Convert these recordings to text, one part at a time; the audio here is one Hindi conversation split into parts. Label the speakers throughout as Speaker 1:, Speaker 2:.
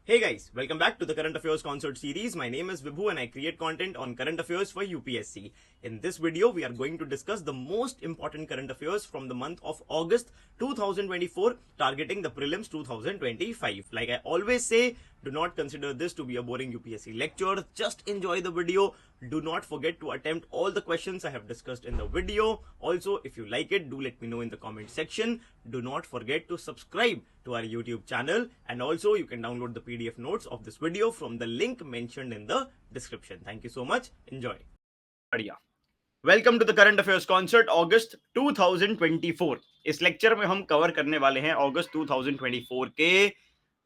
Speaker 1: Hey guys, welcome back to the Current Affairs Concert Series. My name is Vibhu and I create content on current affairs for UPSC. In this video, we are going to discuss the most important current affairs from the month of August 2024, targeting the prelims 2025. Like I always say, do not consider this to be a boring UPSC lecture. Just enjoy the video. Do not forget to attempt all the questions I have discussed in the video. Also, if you like it, do let me know in the comment section. Do not forget to subscribe to our YouTube channel, and also you can download the PDF notes of this video from the link mentioned in the description. Thank you so much. Enjoy. बढ़िया. Welcome to the current affairs concert August 2024. इस लेक्चर में हम कवर करने वाले हैं अगस्त 2024 के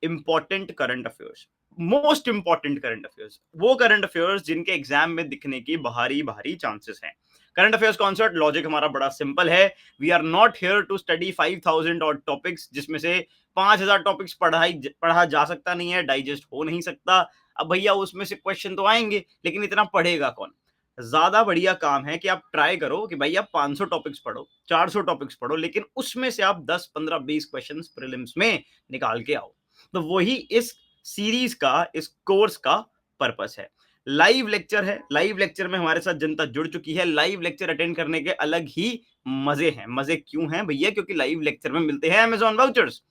Speaker 1: important current affairs, most important current affairs, वो करंट अफेयर्स जिनके एग्जाम में दिखने की भारी भारी चांसेस हैं. करंट अफेयर्स कॉन्सर्ट लॉजिक हमारा बड़ा सिंपल है. We are not here to study 5000 और टॉपिक्स जिसमें से 5000 टॉपिक्स पढ़ा जा सकता नहीं है, डाइजेस्ट हो नहीं सकता. अब भैया उसमें से क्वेश्चन तो आएंगे, लेकिन इतना पढ़ेगा कौन? ज्यादा बढ़िया काम है कि आप ट्राई करो कि भाई आप 500 टॉपिक्स पढ़ो, 400 टॉपिक्स पढ़ो, लेकिन उसमें से आप 10, 15, 20 क्वेश्चंस प्रीलिम्स में निकाल के आओ. तो वही इस सीरीज का, इस कोर्स का पर्पस है. लाइव लेक्चर है. लाइव लेक्चर में हमारे साथ जनता जुड़ चुकी है. लाइव लेक्चर अटेंड करने के अलग ही मजे हैं. मजे क्यों हैं भैया? क्योंकि लाइव लेक्चर में मिलते हैं अमेजॉन वाउचर्स.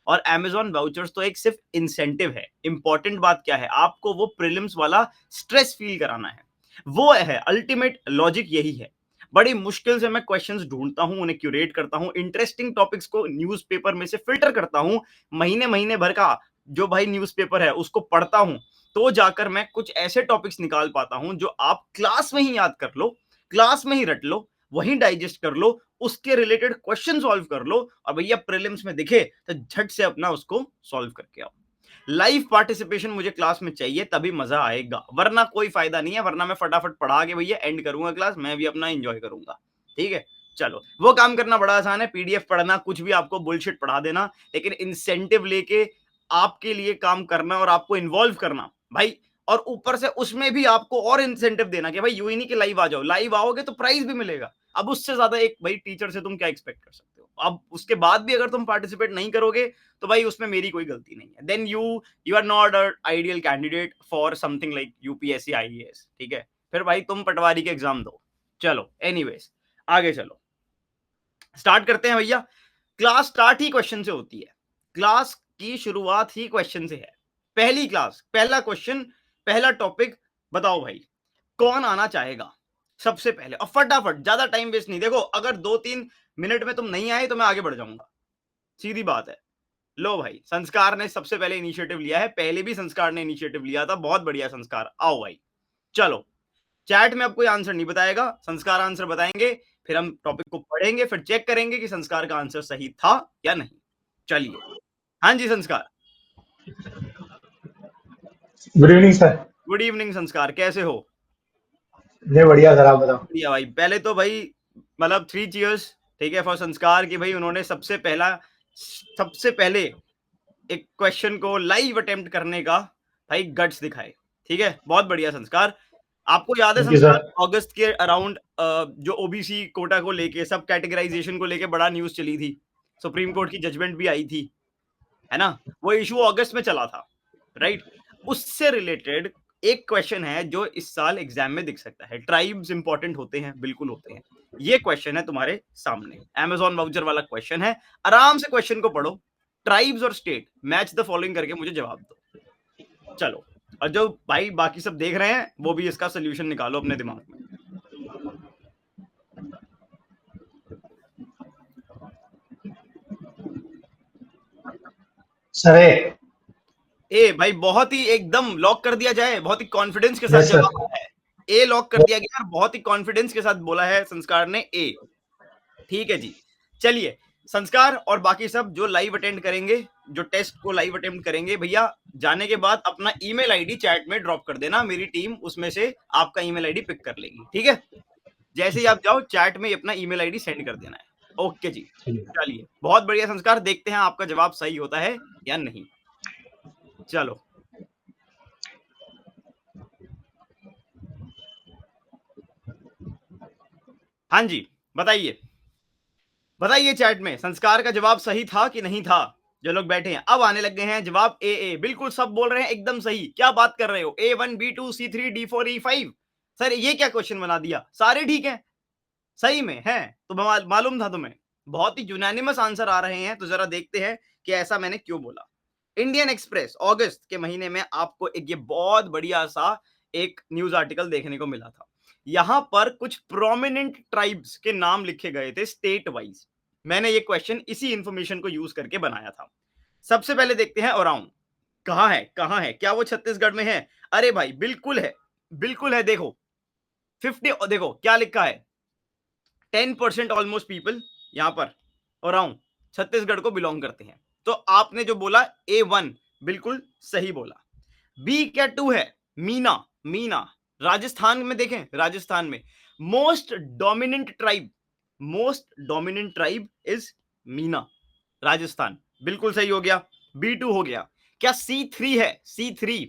Speaker 1: और अमेजॉन वाउचर्स तो एक सिर्फ इंसेंटिव है. इंपॉर्टेंट बात क्या है? आपको वो प्रीलिम्स वाला स्ट्रेस फील कराना है. वो है अल्टीमेट लॉजिक. यही है. बड़ी मुश्किल से मैं क्वेश्चंस ढूंढता हूं, उन्हें क्यूरेट करता हूं, इंटरेस्टिंग टॉपिक्स को न्यूज़पेपर में से फिल्टर करता हूं. महीने महीने भर का जो भाई न्यूज़पेपर है उसको पढ़ता हूं, तो जाकर मैं कुछ ऐसे टॉपिक्स निकाल पाता हूं जो आप क्लास में ही याद कर लो, क्लास में ही रट लो, वहीं डाइजेस्ट कर लो, उसके रिलेटेड क्वेश्चन सॉल्व कर लो, और भैया प्रीलिम्स में दिखे तो झट से अपना उसको सॉल्व करके आओ. लाइव पार्टिसिपेशन मुझे क्लास में चाहिए, तभी मजा आएगा, वरना कोई फायदा नहीं है. वरना मैं फटाफट पढ़ा के भैया एंड करूंगा क्लास, मैं भी अपना एंजॉय करूंगा. ठीक है, चलो. वो काम करना बड़ा आसान है, पीडीएफ पढ़ना, कुछ भी आपको बुलशिट पढ़ा देना, लेकिन इंसेंटिव लेके आपके लिए काम करना और आपको इन्वॉल्व करना भाई. और ऊपर से उसमें भी आपको और इंसेंटिव देना कि भाई यूं ही नहीं कि लाइव आ जाओ, लाइव आओगे तो प्राइज भी मिलेगा. अब उससे ज्यादा एक भाई टीचर से तुम क्या एक्सपेक्ट कर सकते हो? अब उसके बाद भी अगर तुम पार्टिसिपेट नहीं करोगे तो भाई उसमें मेरी कोई गलती नहीं है. Then you are not a ideal candidate for something like UPSC IAS. ठीक है, फिर भाई तुम पटवारी के एग्जाम दो. चलो, एनीवेज आगे चलो, स्टार्ट करते हैं भैया. क्लास स्टार्ट ही क्वेश्चन से होती है. क्लास की शुरुआत ही क्वेश्चन से है. पहली क्लास, पहला क्वेश्चन, पहला टॉपिक. बताओ भाई कौन आना चाहेगा सबसे पहले? और फटाफट, ज्यादा टाइम वेस्ट नहीं. देखो, अगर 2-3 मिनट में तुम नहीं आए तो मैं आगे बढ़ जाऊंगा, सीधी बात है. लो भाई, संस्कार ने सबसे पहले इनिशिएटिव लिया है. पहले भी संस्कार ने इनिशिएटिव लिया था. बहुत बढ़िया संस्कार, आओ भाई. चलो, चैट में अब कोई आंसर नहीं बताएगा, संस्कार आंसर बताएंगे. फिर हम टॉपिक को पढ़ेंगे, फिर चेक करेंगे कि संस्कार का आंसर सही था या नहीं. चलिए. हाँ जी संस्कार.
Speaker 2: Good evening sir.
Speaker 1: Good evening संस्कार, कैसे हो?
Speaker 2: मैं बढ़िया सर, आप बताओ.
Speaker 1: बढ़िया भाई. पहले तो भाई मतलब 3 चीयर्स, ठीक है, फॉर संस्कार की भाई उन्होंने सबसे पहले एक क्वेश्चन को लाइव अटेम्प्ट करने का भाई गट्स दिखाए. ठीक है, बहुत बढ़िया संस्कार. आपको याद है
Speaker 2: थैंक यू
Speaker 1: संस्कार,
Speaker 2: सर.
Speaker 1: अगस्त के अराउंड जो ओबीसी कोटा को लेके, सब कैटेगराइजेशन को लेके बड़ा न्यूज चली थी. सुप्रीम कोर्ट की जजमेंट भी आई थी, है ना? वो इशू अगस्त में चला था, राइट? उससे रिलेटेड एक क्वेश्चन है जो इस साल एग्जाम में दिख सकता है. ट्राइब्स इंपॉर्टेंट होते हैं, बिल्कुल होते हैं. ये क्वेश्चन है तुम्हारे सामने, अमेजॉन वाउचर वाला क्वेश्चन है. आराम से क्वेश्चन को पढ़ो. ट्राइब्स और स्टेट, मैच द फॉलोइंग करके मुझे जवाब दो. चलो, और जो भाई बाकी सब देख रहे हैं वो भी इसका सोल्यूशन निकालो अपने दिमाग में.
Speaker 2: सर
Speaker 1: ए भाई, बहुत ही एकदम लॉक कर दिया जाए, बहुत ही कॉन्फिडेंस के साथ
Speaker 2: यस सर.
Speaker 1: जवाब आया है. ए लॉक कर दिया गया और बहुत ही कॉन्फिडेंस के साथ बोला है संस्कार ने ए. ठीक है जी. चलिए, संस्कार और बाकी सब जो लाइव अटेंड करेंगे, जो टेस्ट को लाइव अटेम्प्ट करेंगे, भैया जाने के बाद अपना ईमेल आईडी चैट में ड्रॉप कर देना. मेरी टीम उसमें से आपका ईमेल आईडी पिक कर लेगी. ठीक है, जैसे ही आप जाओ चैट में अपना ईमेल आईडी सेंड कर देना है. ओके जी. चलिए, बहुत बढ़िया संस्कार. देखते हैं आपका जवाब सही होता है या नहीं. चलो, हाँ जी, बताइए चैट में, संस्कार का जवाब सही था कि नहीं था? जो लोग बैठे हैं, अब आने लग गए हैं जवाब ए। बिल्कुल सब बोल रहे हैं एकदम सही। क्या बात कर रहे हो? A1, B2, C3, D4, E5। Sir ये क्या क्वेश्चन बना दिया? सारे ठीक है, सही में है तो मालूम था तुम्हें। बहुत ही यूनानिमस आंसर आ रहे हैं, तो जरा देखते हैं कि ऐसा मैंने क्यों बोला। इंडियन एक्सप्रेस अगस्त के महीने में आपको एक ये बहुत बढ़िया सा एक न्यूज आर्टिकल देखने को मिला था। यहां पर कुछ प्रोमिनेंट ट्राइब्स के नाम लिखे गए थे स्टेट वाइज। मैंने ये क्वेश्चन इसी इंफॉर्मेशन को यूज करके बनाया था। सबसे पहले देखते हैं ओरांव। कहां है, क्या वो छत्तीसगढ़ में है? अरे भाई बिल्कुल है, बिल्कुल है। देखो 50, देखो क्या लिखा है, 10% ऑलमोस्ट पीपल यहां पर अराउंड छत्तीसगढ़ को बिलोंग करते हैं। तो आपने जो बोला A1 बिल्कुल सही बोला। बी क्या 2 है? मीना। मीना राजस्थान में, देखें राजस्थान में most dominant tribe, most dominant tribe is Meena, Rajasthan. बिल्कुल सही हो गया, B2 हो गया। क्या C3 है? C3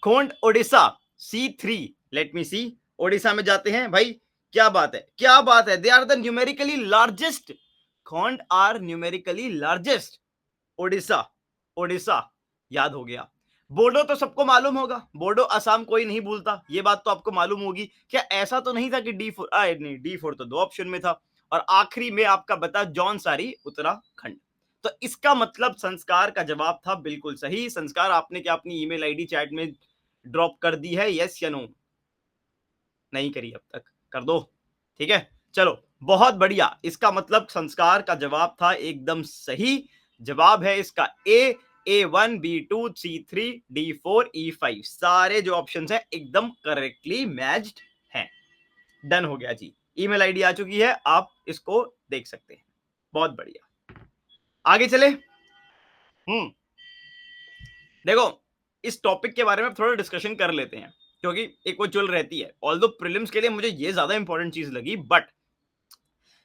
Speaker 1: Khond Odisha. C3 let me see, Odisha में जाते हैं भाई। क्या बात है, क्या बात है, they are the numerically largest, Khond are numerically largest. Odisha, Odisha याद हो गया। बोडो तो सबको मालूम होगा, बोडो असम कोई नहीं भूलता, ये बात तो आपको मालूम होगी। क्या ऐसा तो नहीं था कि D4, नहीं D4 तो 2 ऑप्शन में था, और आखिरी में आपका बता जौनसारी उत्तराखंड। तो इसका मतलब संस्कार का जवाब था बिल्कुल सही। संस्कार आपने क्या अपनी ईमेल आईडी चैट में ड्रॉप कर दी है, यस या नो? नहीं करी अब तक, कर दो, ठीक है। चलो बहुत बढ़िया, इसका मतलब संस्कार का जवाब था एकदम सही। जवाब है इसका A1, B2, C3, D4, E5, सारे जो ऑप्शंस हैं एकदम करेक्टली मैच्ड हैं। डन हो गया जी, ईमेल आईडी आ चुकी है, आप इसको देख सकते हैं। बहुत बढ़िया, आगे चले। देखो इस टॉपिक के बारे में थोड़ा डिस्कशन कर लेते हैं, क्योंकि एक वो चुल रहती है। ऑल्दो प्रीलिम्स के लिए मुझे ये ज्यादा इंपॉर्टेंट चीज लगी, बट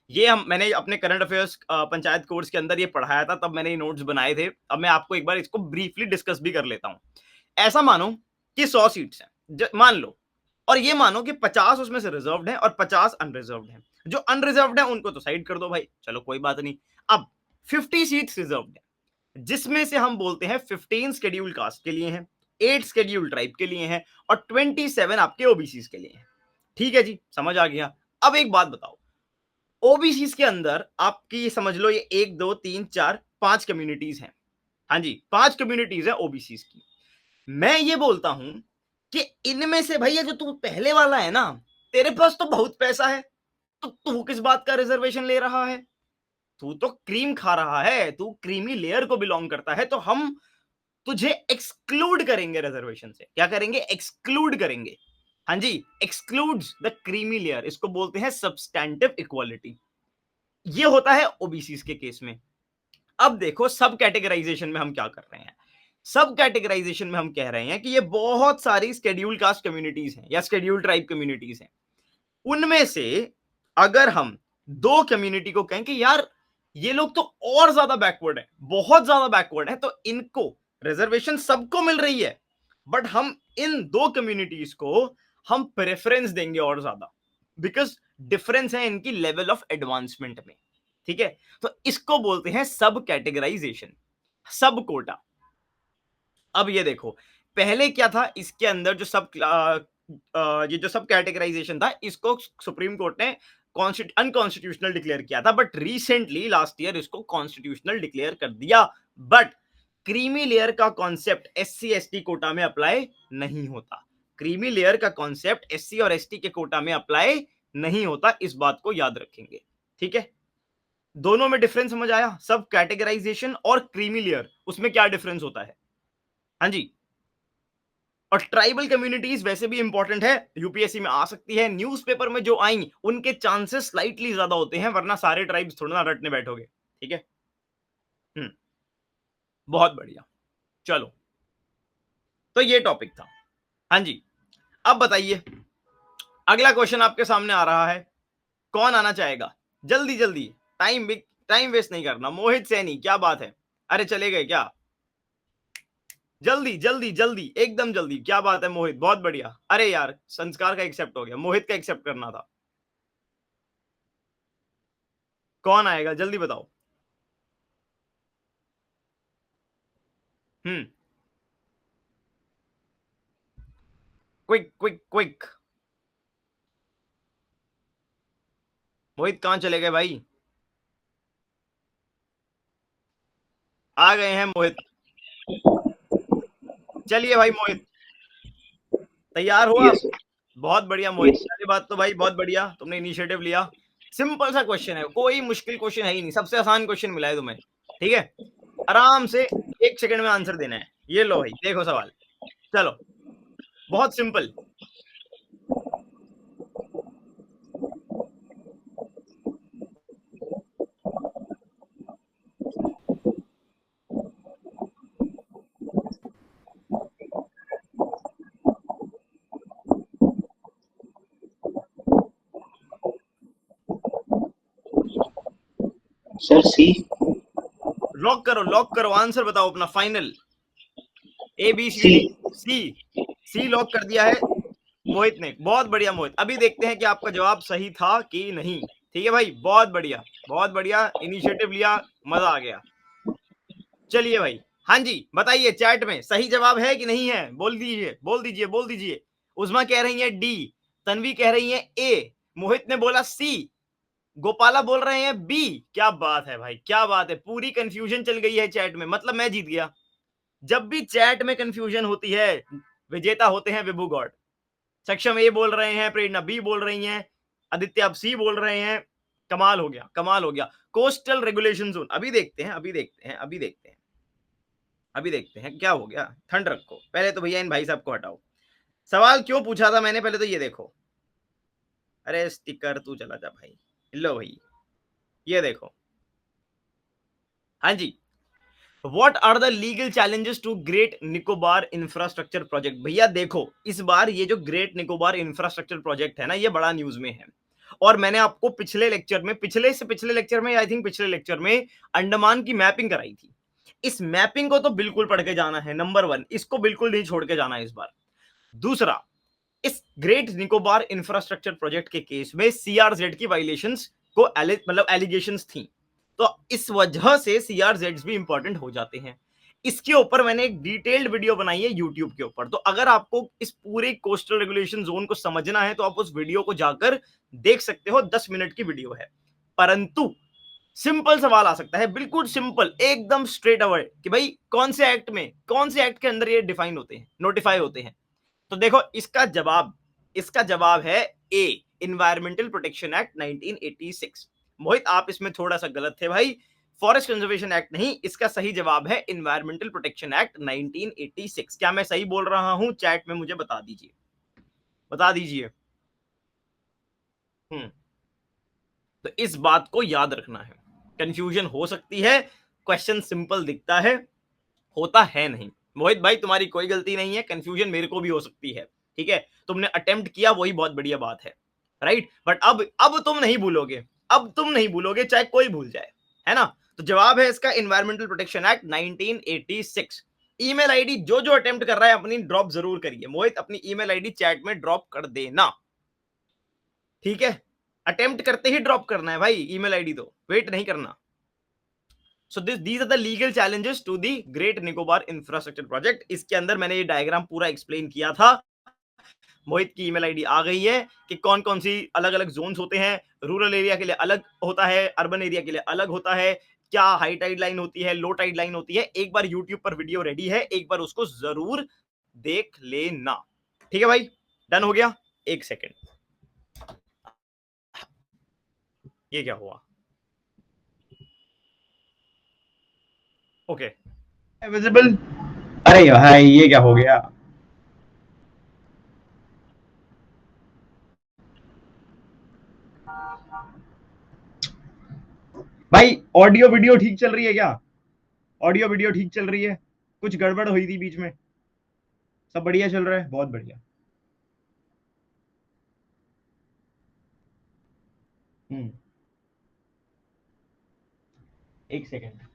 Speaker 1: ये मैंने अपने करंट अफेयर्स पंचायत कोर्स के अंदर ये पढ़ाया था, तब मैंने ये नोट्स बनाए थे। अब मैं आपको एक बार इसको ब्रीफली डिस्कस भी कर लेता हूं। ऐसा मानो कि 100 सीट्स हैं, मान लो, और ये मानो कि 50 उसमें से रिजर्व्ड हैं और 50 अनरिजर्व्ड हैं। जो अनरिजर्व्ड हैं उनको तो साइड कर दो भाई, चलो कोई बात नहीं। अब 50 सीट्स रिजर्व्ड है, जिसमें से हम बोलते हैं 15 शेड्यूल कास्ट के लिए हैं, 8 शेड्यूल ट्राइब के लिए हैं, और 27 आपके ओबीसी के लिए हैं। ठीक है जी, समझ आ गया। अब एक बात बताओ, ओबीसी के अंदर आपकी समझ लो ये 1 2 3 4 5 कम्युनिटीज हैं। हाँ जी, 5 कम्युनिटीज है ओबीसी की। मैं ये बोलता हूं कि इनमें से भैया जो तू पहले वाला है ना, तेरे पास तो बहुत पैसा है, तो तू किस बात का रिजर्वेशन ले रहा है? तू तो क्रीम खा रहा है, तू क्रीमी लेयर को बिलोंग करता है, तो हम तुझे एक्सक्लूड करेंगे रिजर्वेशन से। क्या करेंगे? एक्सक्लूड करेंगे। हाँ जी, एक्सक्लूड्स द क्रीमी लेयर, इसको बोलते हैं सब्सटैंटिव इक्वालिटी। ये होता है ओबीसी के केस में। अब देखो सब कैटेगराइजेशन में हम क्या कर रहे हैं। सब कैटेगराइजेशन में हम कह रहे हैं कि ये बहुत सारी शेड्यूल कास्ट कम्युनिटीज हैं या शेड्यूल ट्राइब कम्युनिटीज हैं। उनमें से अगर हम दो कम्युनिटी को कहें कि यार ये लोग तो और ज्यादा बैकवर्ड है, बहुत ज्यादा बैकवर्ड है, तो इनको रिजर्वेशन सबको मिल रही है, बट हम इन दो कम्युनिटीज को हम प्रेफरेंस देंगे और ज्यादा, बिकॉज डिफरेंस है इनकी लेवल ऑफ एडवांसमेंट में। ठीक है, तो इसको बोलते हैं सब कैटेगराइजेशन, सब कोटा। अब ये देखो, पहले क्या था इसके अंदर जो सब ये जो सब कैटेगराइजेशन था, इसको सुप्रीम कोर्ट ने अनकॉन्स्टिट्यूशनल डिक्लेयर किया था, बट रिसेंटली लास्ट ईयर इसको कॉन्स्टिट्यूशनल डिक्लेयर कर दिया। बट क्रीमी लेयर का कॉन्सेप्ट एससी एसटी कोटा में अप्लाई नहीं होता। क्रीमी लेयर का कॉन्सेप्ट एससी और एसटी के कोटा में अप्लाई नहीं होता, इस बात को याद रखेंगे। ठीक है, दोनों में डिफरेंस समझ आया? सब कैटेगराइजेशन और क्रीमी लेयर, उसमें क्या डिफरेंस होता है? हाँ जी। और ट्राइबल कम्युनिटीज वैसे भी इंपॉर्टेंट है, यूपीएससी में आ सकती है। न्यूज़पेपर में जो आई उनके चांसेस स्लाइटली ज्यादा होते हैं, वरना सारे ट्राइब्स थोड़ा ना रटने बैठोगे। ठीक है, बहुत बढ़िया। चलो, तो ये टॉपिक था। हाँ जी, अब बताइए, अगला क्वेश्चन आपके सामने आ रहा है, कौन आना चाहेगा? जल्दी जल्दी, टाइम वेस्ट नहीं करना। मोहित सैनी, क्या बात है? अरे चले गए क्या? जल्दी जल्दी जल्दी, एकदम जल्दी। क्या बात है मोहित, बहुत बढ़िया। अरे यार संस्कार का एक्सेप्ट हो गया, मोहित का एक्सेप्ट करना था। कौन आएगा जल्दी बताओ। Quick quick quick. मोहित कहां चले गए भाई? आ गए हैं मोहित। चलिए भाई मोहित, तैयार हो आप?
Speaker 3: यस
Speaker 1: बहुत बढ़िया मोहित,
Speaker 3: यस
Speaker 1: पहली बात तो भाई बहुत बढ़िया, तुमने इनिशिएटिव लिया। सिंपल सा क्वेश्चन है, कोई मुश्किल क्वेश्चन है ही नहीं, सबसे आसान क्वेश्चन मिला है तुम्हें। ठीक है, आराम से 1 सेकंड में आंसर देना है। ये लो भाई, देखो सवाल। चलो, बहुत सिंपल।
Speaker 3: Sir C.
Speaker 1: लॉक करो, आंसर बताओ अपना final. A B C
Speaker 3: C.
Speaker 1: D. C. C lock कर दिया है मोहित ने। बहुत बढ़िया मोहित, अभी देखते हैं कि आपका जवाब सही था कि नहीं। ठीक है भाई, बहुत बढ़िया, बहुत बढ़िया इनिशिएटिव लिया, मजा आ गया। चलिए भाई, हाँ जी बताइए चैट में सही जवाब है कि नहीं है, बोल दीजिए बोल दीजिए बोल दीजिए। उस्मा कह रही है डी, तन्वी कह रही है ए, मोहित ने बोला सी, गोपाला बोल रहे हैं बी। क्या बात है भाई, क्या बात है, पूरी कंफ्यूजन चल गई है चैट में, मतलब मैं जीत गया। जब भी चैट में कंफ्यूजन होती है, विजेता होते हैं विभू गॉड। सक्षम ए बोल रहे हैं, प्रेरणा बी बोल रही हैं, आदित्य आप सी बोल रहे हैं। कमाल हो गया, कमाल हो गया। कोस्टल रेगुलेशन जोन, अभी देखते हैं अभी देखते हैं अभी देखते हैं अभी देखते हैं क्या हो गया। ठंड रखो, पहले तो भैया इन भाई साहब को हटाओ। सवाल क्यों पूछा था मैंने, पहले तो ये देखो। अरे स्टिकर तू चला जा भाई, लो भाई, ये देखो। हाँ जी, What are the legal challenges to great Nicobar infrastructure project? भैया देखो, इस बार ये जो ग्रेट निकोबार इंफ्रास्ट्रक्चर प्रोजेक्ट है ना, ये बड़ा न्यूज में है। और मैंने आपको पिछले लेक्चर में, पिछले से पिछले लेक्चर में, आई थिंक पिछले लेक्चर में अंडमान की मैपिंग कराई थी। इस मैपिंग को तो बिल्कुल पढ़ के जाना है, नंबर 1, इसको बिल्कुल नहीं छोड़ के जाना है इस बार। दूसरा, इस ग्रेट निकोबार इंफ्रास्ट्रक्चर प्रोजेक्ट के केस में सीआरजेड की वायलेशंस को मतलब एलिगेशंस थी, तो इस वजह से सीआरजेड्स भी इंपॉर्टेंट हो जाते हैं। इसके ऊपर मैंने एक डिटेल्ड वीडियो बनाई है यूट्यूब के ऊपर, तो अगर आपको इस पूरे कोस्टल रेगुलेशन जोन को समझना है तो आप उस वीडियो को जाकर देख सकते हो, 10 मिनट की वीडियो है। परंतु सिंपल सवाल आ सकता है, बिल्कुल सिंपल, एकदम स्ट्रेट अवे, कि भाई कौन से एक्ट में, कौन से एक्ट के अंदर ये डिफाइन होते हैं, नोटिफाई होते हैं। तो देखो इसका जवाब है ए, इन्वायरमेंटल प्रोटेक्शन एक्ट 1986। मोहित आप इसमें थोड़ा सा गलत थे भाई, फॉरेस्ट कंजर्वेशन एक्ट नहीं, इसका सही जवाब है इन्वायरमेंटल प्रोटेक्शन एक्ट 1986। क्या मैं सही बोल रहा हूं? चैट में मुझे बता दीजिए, बता दीजिए। तो इस बात को याद रखना है, कंफ्यूजन हो सकती है, क्वेश्चन सिंपल दिखता है, होता है नहीं। मोहित भाई तुम्हारी कोई गलती नहीं है, कंफ्यूजन मेरे को भी हो सकती है। ठीक है, तुमने अटेम्प्ट किया, वही बहुत बढ़िया बात है, राइट। बट अब तुम नहीं भूलोगे, अब तुम नहीं भूलोगे, चाहे कोई भूल जाए, है ना। तो जवाब है इसका environmental protection act 1986। Email ID जो जो अटेम्प्ट कर रहा है अपनी ड्रॉप जरूर करिए। मोहित अपनी ईमेल आईडी चैट में ड्रॉप कर देना, ठीक है। अटेम्प्ट करते ही ड्रॉप करना है भाई ईमेल आईडी, तो वेट नहीं करना। So these are the legal challenges to the great Nicobar infrastructure project. इसके अंदर मैंने ये डायग्राम पूरा एक्सप्लेन किया था। मोहित की ईमेल आईडी आ गई है कि कौन कौन सी अलग अलग जोन्स होते हैं। रूरल एरिया के लिए अलग होता है, अर्बन एरिया के लिए अलग होता है, क्या हाई टाइड लाइन होती है, लो टाइड लाइन होती है। एक बार यूट्यूब पर वीडियो रेडी है, एक बार उसको जरूर देख लेना, ठीक है भाई। डन हो गया। 1 सेकेंड, ये क्या हुआ? Okay, visible. अरे भाई ये क्या हो गया? भाई ऑडियो वीडियो ठीक चल रही है क्या? ऑडियो वीडियो ठीक चल रही है? कुछ गड़बड़ हुई थी बीच में? सब बढ़िया चल रहा है, बहुत बढ़िया। हम्म, 1 सेकेंड।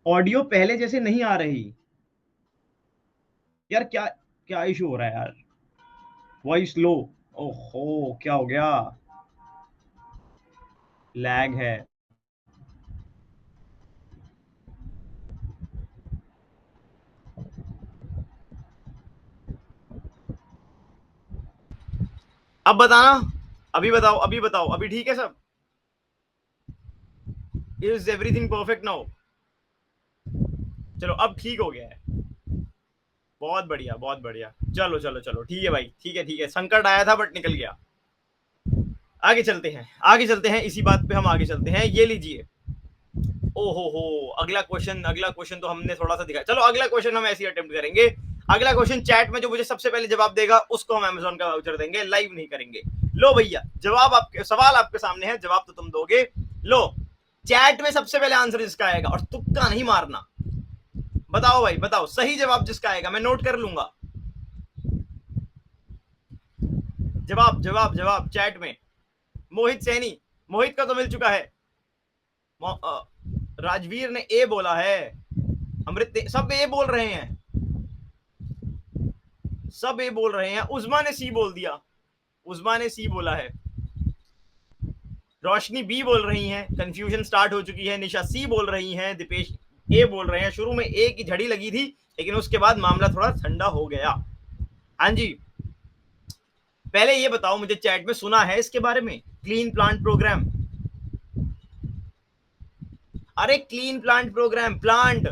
Speaker 1: ऑडियो पहले जैसे नहीं आ रही यार, क्या क्या इशू हो रहा है यार? वॉइस लो, ओहो क्या हो गया? लैग है। अब बताना, अभी बताओ, अभी बताओ, अभी ठीक है सब? Is everything perfect now? चलो अब ठीक हो गया है। बहुत बढ़िया, बहुत बढ़िया। चलो चलो चलो, ठीक है भाई, ठीक है ठीक है, संकट आया था बट निकल गया। आगे चलते हैं, आगे चलते हैं, इसी बात पे हम आगे चलते हैं। ये लीजिए, ओहो हो, अगला क्वेश्चन, अगला क्वेश्चन तो हमने थोड़ा सा दिखाया। चलो अगला क्वेश्चन हम ऐसे ही अटेम्प्ट करेंगे। अगला क्वेश्चन चैट में जो मुझे सबसे पहले जवाब देगा उसको हम अमेजोन का वाउचर देंगे, लाइव नहीं करेंगे। लो भैया, जवाब आपके, सवाल आपके सामने है, जवाब तो तुम दोगे। लो, चैट में सबसे पहले आंसर जिसका आएगा, और तुक्का नहीं मारना, बताओ भाई बताओ, सही जवाब जिसका आएगा मैं नोट कर लूंगा। जवाब जवाब जवाब चैट में। मोहित सैनी, मोहित का तो मिल चुका है। राजवीर ने ए बोला है। अमृत, सब ए बोल रहे हैं, सब ए बोल रहे हैं। उस्मा ने सी बोल दिया, उस्मा ने सी बोला है। रोशनी बी बोल रही हैं, कंफ्यूजन स्टार्ट हो चुकी है। निशा सी बोल रही हैं, दीपेश ए बोल रहे हैं। शुरू में ए की झड़ी लगी थी, लेकिन उसके बाद मामला थोड़ा ठंडा हो गया। हाँ जी, पहले ये बताओ मुझे, चैट में सुना है इसके बारे में, क्लीन प्लांट प्रोग्राम? अरे क्लीन प्लांट प्रोग्राम, प्लांट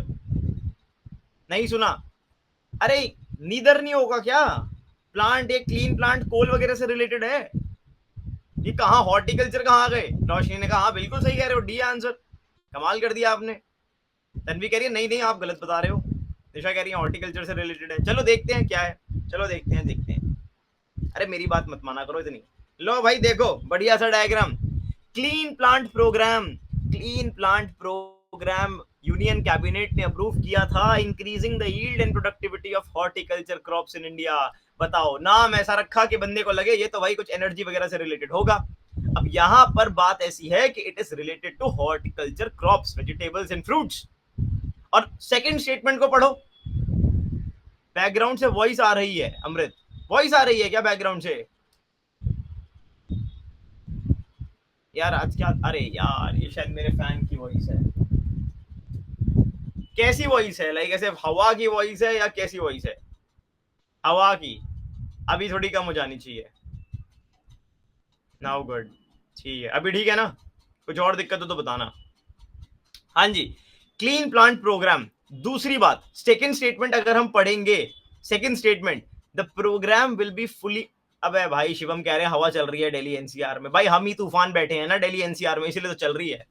Speaker 1: नहीं सुना? अरे नीदर नहीं होगा क्या? प्लांट, एक क्लीन प्लांट कोल वगैरह से रिलेटेड है। ये कहाँ हॉर्टिकल्चर कहाँ आ गए? रोशनी ने कहा हाँ बिल्कुल सही कह रहे हो, डी आंसर, कमाल कर दिया आपने। तन्वी कह रही है नहीं नहीं आप गलत बता रहे हो। निशा कह रही है हॉर्टिकल्चर से रिलेटेड है। चलो देखते हैं क्या है, चलो देखते हैं, देखते हैं। अरे मेरी बात मत माना करो इतनी। लो भाई देखो, बढ़िया सा diagram, clean plant program. Clean plant program union cabinet ने अप्रूव किया था, increasing the yield and productivity of horticulture crops in India. बताओ, नाम ऐसा रखा कि बंदे को लगे ये तो भाई कुछ एनर्जी वगैरह से रिलेटेड होगा। अब यहां पर बात ऐसी है कि it is related to horticulture crops, vegetables and fruits. और सेकंड स्टेटमेंट को पढ़ो। बैकग्राउंड से वॉइस आ रही है, अमृत वॉइस आ रही है क्या बैकग्राउंड से? यार आज क्या, अरे यार ये शायद मेरे फैन की वॉइस है। कैसी वॉइस है, लाइक ऐसे हवा की वॉइस है या कैसी वॉइस है? हवा की, अभी थोड़ी कम हो जानी चाहिए। नाउ गुड, ठीक है, अभी ठीक है ना? कुछ और दिक्कत हो तो बताना। हाँ जी, क्लीन प्लांट प्रोग्राम। दूसरी बात, सेकंड स्टेटमेंट अगर हम पढ़ेंगे, second statement, the programme will be fully, अबे भाई शिवम कह रहे हैं हवा चल रही है दिल्ली एनसीआर में। भाई हम ही तूफान बैठे हैं ना दिल्ली एनसीआर में, इसलिए तो चल रही है।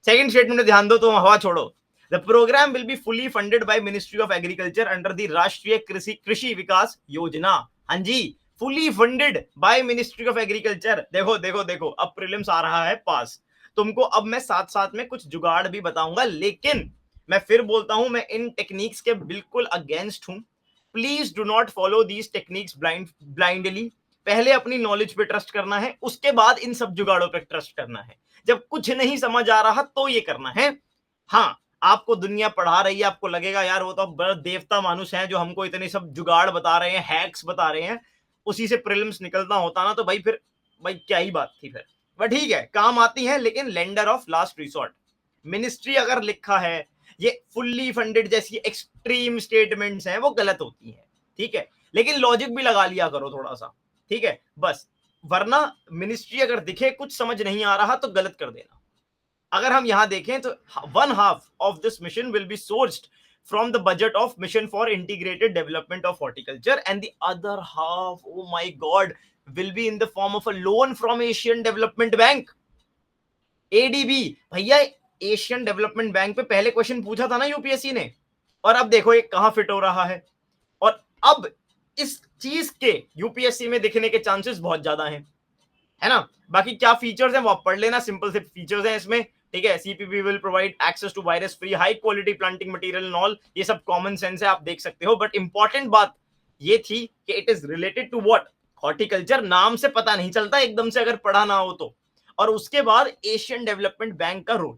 Speaker 1: सेकंड स्टेटमेंट में ध्यान दो, तो हवा छोड़ो। The programme will be fully funded by ministry of agriculture under the Rashtriya Krishi Vikas Yojana. हाँ जी, fully funded by ministry of agriculture. देखो देखो देखो, अब प्रीलिम्स आ रहा है पास, तुमको अब मैं साथ साथ में कुछ जुगाड़ भी बताऊंगा, लेकिन मैं फिर बोलता हूं, मैं इन टेक्निक्स के बिल्कुल अगेंस्ट हूं। Please do not follow these techniques blindly. पहले अपनी नॉलेज पे ट्रस्ट करना है, उसके बाद इन सब जुगाड़ों पे ट्रस्ट करना है। जब कुछ नहीं समझ आ रहा तो ये करना है। हाँ, आपको दुनिया पढ़ा रही है, आपको लगेगा यार वो तो बड़ा देवता मानुष है जो हमको इतने सब जुगाड़ बता रहे हैं, हैक्स बता रहे हैं, उसी से प्रीलिम्स निकलना होता ना तो भाई फिर भाई क्या ही बात थी फिर। बट ठीक है, काम आती है, लेकिन lender of last resort. Ministry अगर लिखा है, ये फुल्ली फंडेड जैसी एक्सट्रीम स्टेटमेंट्स हैं वो गलत होती हैं, ठीक है, लेकिन लॉजिक भी लगा लिया करो थोड़ा सा, ठीक है बस। वरना मिनिस्ट्री अगर दिखे कुछ समझ नहीं आ रहा तो गलत कर देना। अगर हम यहां देखें तो 1/2 of this mission will be sourced from the budget of mission for integrated development of horticulture, and the other half, oh my god, will be in the form of a loan from Asian Development Bank, ADB। भैया एशियन डेवलपमेंट बैंक पे पहले क्वेश्चन पूछा था ना यूपीएससी ने, और अब देखो ये कहां फिट हो रहा है। और अब इस चीज के यूपीएससी में दिखने के चांसेस बहुत ज्यादा हैं, है ना? बाकी क्या फीचर्स हैं वो आप पढ़ लेना, सिंपल से फीचर्स हैं इसमें, ठीक है। CPP will provide access to virus free high quality planting material and all, ये सब कॉमन सेंस है, आप देख सकते हो। बट इंपॉर्टेंट बात ये थी कि it is related to what, horticulture. नाम से पता नहीं चलता एकदम से अगर पढ़ा ना हो तो। और उसके बाद एशियन डेवलपमेंट बैंक का रोल,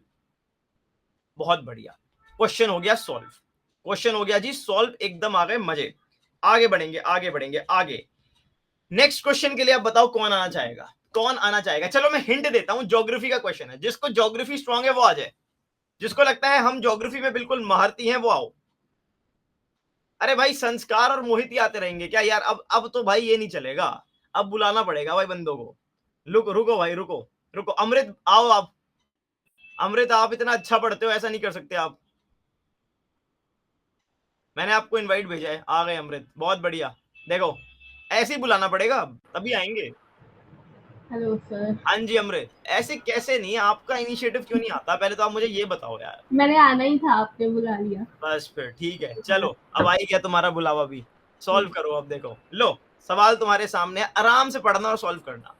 Speaker 1: बहुत बढ़िया। क्वेश्चन हो गया सॉल्व, क्वेश्चन हो गया जी सॉल्व, एकदम आ गए मजे। आगे बढ़ेंगे आगे बढ़ेंगे आगे। नेक्स्ट क्वेश्चन के लिए आप बताओ कौन आना चाहेगा, कौन आना चाहेगा? चलो मैं हिंट देता हूं, ज्योग्राफी का क्वेश्चन है, जिसको ज्योग्राफी स्ट्रांग है वो आ जाए, जिसको लगता है हम ज्योग्राफी में बिल्कुल महारती हैं वो आओ। अरे भाई संस्कार और मोहित ही आते रहेंगे क्या यार? अब तो भाई ये नहीं चलेगा, अब बुलाना पड़ेगा भाई बंदों को। रुको रुको भाई, रुको रुको। अमृत आओ आप। अमृत आप इतना अच्छा पढ़ते हो, ऐसा नहीं कर सकते आप। मैंने आपको इनवाइट भेजा है, आ गए अमृत, बहुत बढ़िया। देखो ऐसे ही बुलाना पड़ेगा, तभी आएंगे।
Speaker 3: Hello sir.
Speaker 1: हाँ जी अमृत, ऐसे कैसे नहीं, आपका इनिशिएटिव क्यों नहीं आता, पहले तो आप मुझे ये बताओ यार।
Speaker 3: मैंने आना ही था, आपने बुला लिया।
Speaker 1: बस फिर ठीक है, चलो अब आई गया तुम्हारा बुलावा भी। सॉल्व करो अब। देखो लो, सवाल तुम्हारे सामने है, आराम से पढ़ना और सॉल्व करना।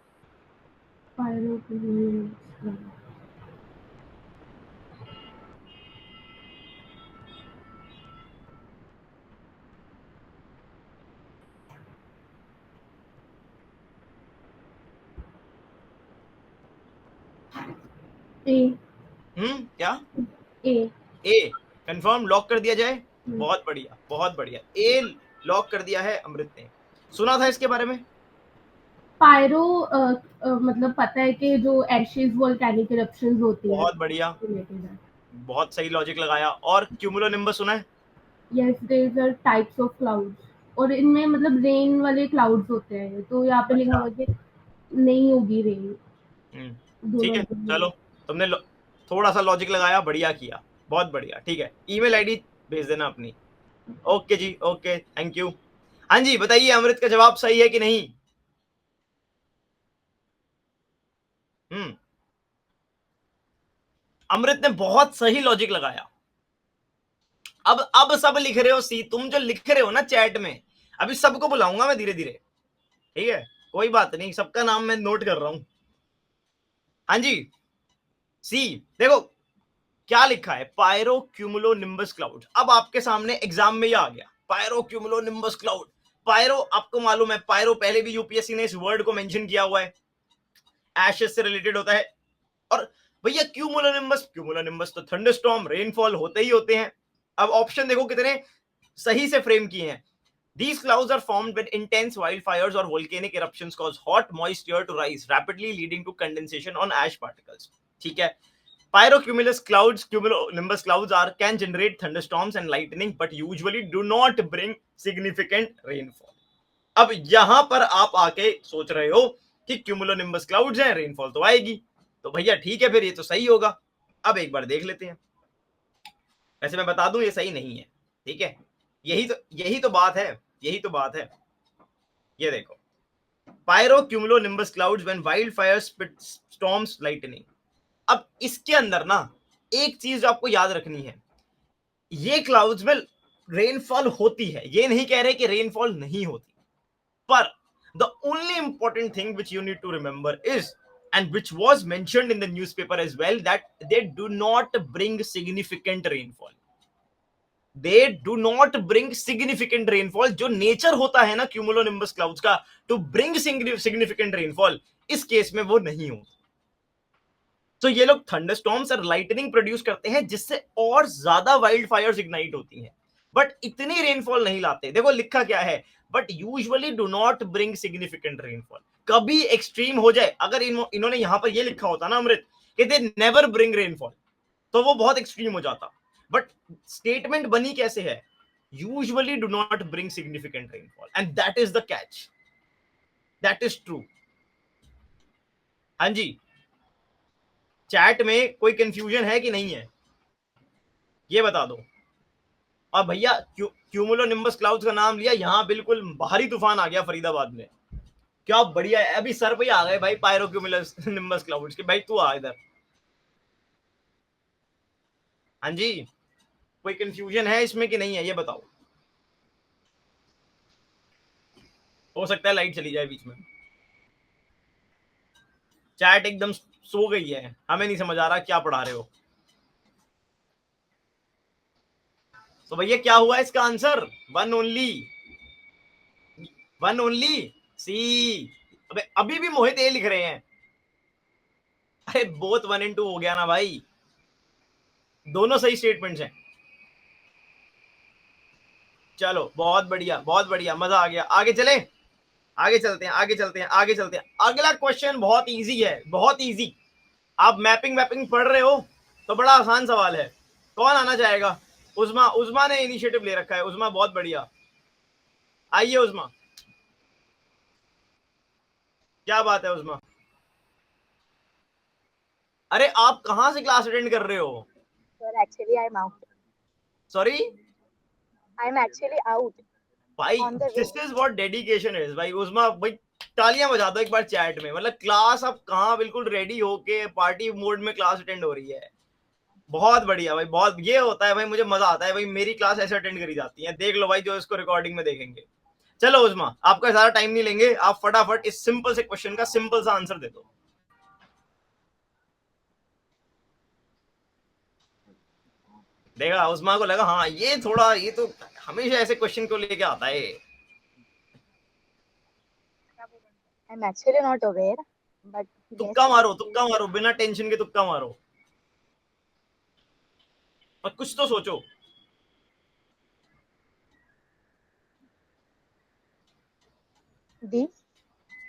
Speaker 3: ए।
Speaker 1: क्या?
Speaker 3: ए।
Speaker 1: ए कंफर्म, लॉक कर दिया जाए। बहुत बढ़िया बहुत बढ़िया, ए लॉक कर दिया है अमृत ने। सुना था इसके बारे में?
Speaker 3: पायरो मतलब पता है कि जो एशेज वोल्केनिक इरप्शंस होती है।
Speaker 1: बहुत बढ़िया, बहुत सही लॉजिक लगाया। और क्यूमुलोनिम्बस सुना है?
Speaker 3: Yes, there are types of clouds, और इनमें मतलब रेन वाले क्लाउड्स होते हैं, तो यहाँ पे लिखा हुआ है कि नहीं होगी रेन।
Speaker 1: ठीक है, चलो तुमने थोड़ा सा लॉजिक लगाया, बढ़िया किया, बहुत बढ़िया। ठीक है, ईमेल आईडी भेज देना अपनी। ओके जी, ओके, थैंक यू। हाँ जी बताइए, अमृत का जवाब सही है कि नहीं? अमृत ने बहुत सही लॉजिक लगाया। अब सब लिख रहे हो सी, तुम जो लिख रहे हो ना चैट में, अभी सबको बुलाऊंगा मैं धीरे धीरे। ठीक है, कोई बात नहीं, सबका नाम मैं नोट कर रहा हूं। हाँ जी, सी देखो क्या लिखा है, पायरो क्यूमुलो निम्बस क्लाउड। अब आपके सामने एग्जाम में ये आ गया, pyro cumulonimbus cloud. Pyro आपको मालूम है, पायरो पहले भी यूपीएससी ने इस वर्ड को मेंशन किया हुआ है, एशेस से रिलेटेड होता है। और भैया क्यूमुलोनिम्बस, क्यूमुलोनिम्बस तो थंडरस्टॉर्म, रेनफॉल होते ही होते हैं। अब ऑप्शन देखो कितने सही से फ्रेम किए हैं। These clouds are formed when intense wildfires or volcanic eruptions cause hot, moist air to rise rapidly, leading to condensation on ash particles. ठीक है, pyrocumulus clouds, cumulonimbus clouds can generate thunderstorms and lightning, but usually do not bring significant rainfall. अब यहां पर आप आके सोच रहे हो कि क्यूमुलोनिम्बस क्लाउड्स हैं, रेनफॉल तो आएगी, तो भैया ठीक है, फिर ये तो सही होगा। अब एक बार देख लेते हैं। वैसे मैं बता दूं ये सही नहीं है, ठीक है, यही तो बात है, यही तो बात है। ये देखो, pyro cumulonimbus clouds when wild fire spit storms lightning. अब इसके अंदर ना एक चीज आपको याद रखनी है, ये क्लाउड्स में रेनफॉल होती है, ये नहीं कह रहे कि रेनफॉल नहीं होती, पर the only important thing which you need to remember is, and which was mentioned in the newspaper as well, that they do not bring significant rainfall. They do not bring significant rainfall. जो नेचर होता है ना क्यूमुलोनिम्बस क्लाउड्स का टू ब्रिंग सिग्निफिकेंट रेनफॉल, इस केस में वो नहीं होता। तो ये लोग थंडरस्टॉर्म्स और लाइटनिंग प्रोड्यूस करते हैं, जिससे और ज्यादा वाइल्ड फायर्स इग्नाइट होती हैं, बट इतनी रेनफॉल नहीं लाते। देखो लिखा क्या है, but usually do not bring significant rainfall. कभी एक्सट्रीम हो जाए, अगर इन्होंने यहां पर ये लिखा होता ना अमृत कि दे नेवर ब्रिंग रेनफॉल, तो वो बहुत एक्सट्रीम हो जाता। बट स्टेटमेंट बनी कैसे है, usually do not bring significant rainfall, and that is the catch, that is true. हाँ जी, चैट में कोई कंफ्यूजन है कि नहीं है, ये बता दो। और भैया क्यूमुलोनिम्बस क्लाउड्स का नाम लिया, यहां बिल्कुल भारी तूफान आ गया फरीदाबाद में। क्या बढ़िया है, अभी सर पे आ गए भाई पायरो क्यूमुलस निम्बस क्लाउड्स के। भाई तू आ इधर। हाँ जी, कोई कंफ्यूजन है इसमें कि नहीं है, ये बताओ। हो सकता है लाइट चली जाए बीच में, चैट एकदम सो गई है, हमें नहीं समझ आ रहा क्या पढ़ा रहे हो। तो भैया क्या हुआ इसका answer, one only, one only C. अबे अभी भी मोहित ए लिख रहे हैं, अरे बोथ 1 and 2 हो गया ना भाई, दोनों सही स्टेटमेंट्स हैं। चलो बहुत बढ़िया बहुत बढ़िया, मजा आ गया। आगे चले, आगे चलते हैं, आगे चलते हैं, आगे चलते हैं। अगला क्वेश्चन बहुत इजी है, बहुत इजी। आप मैपिंग मैपिंग पढ़ रहे हो तो बड़ा आसान सवाल है। कौन आना चाहेगा? उस्मा, उस्मा ने इनिशिएटिव ले रखा है। उस्मा बहुत बढ़िया, आइए उस्मा। क्या बात है उस्मा? अरे आप कहाँ से क्लास अटेंड कर रहे हो?
Speaker 4: Sir, actually, I'm out.
Speaker 1: Sorry
Speaker 4: I'm actually out
Speaker 1: भाई,
Speaker 4: on the
Speaker 1: this
Speaker 4: way.
Speaker 1: Is what dedication is भाई। उस्मा भाई तालियां बजा दो एक बार चैट में, मतलब क्लास आप कहाँ बिल्कुल रेडी होके पार्टी मोड में क्लास अटेंड हो रही है। बहुत बढ़िया भाई, बहुत ये होता है भाई, मुझे मजा आता है भाई, मेरी क्लास ऐसे अटेंड करी जाती है। देख लो भाई जो इसको रिकॉर्डिंग में देखेंगे। चलो उस्मा, आपका ज्यादा टाइम नहीं लेंगे, आप फटाफट इस सिंपल से क्वेश्चन का सिंपल सा आंसर दे दो। देखा, उस्मा को लगा हाँ ये थोड़ा, ये तो हमेशा ऐसे क्वेश्चन को लेके आता है।
Speaker 4: I'm actually not aware, but yes,
Speaker 1: तुक्का मारो,
Speaker 4: please.
Speaker 1: तुक्का मारो, बिना टेंशन के तुक्का मारो, और कुछ तो सोचो।
Speaker 4: D.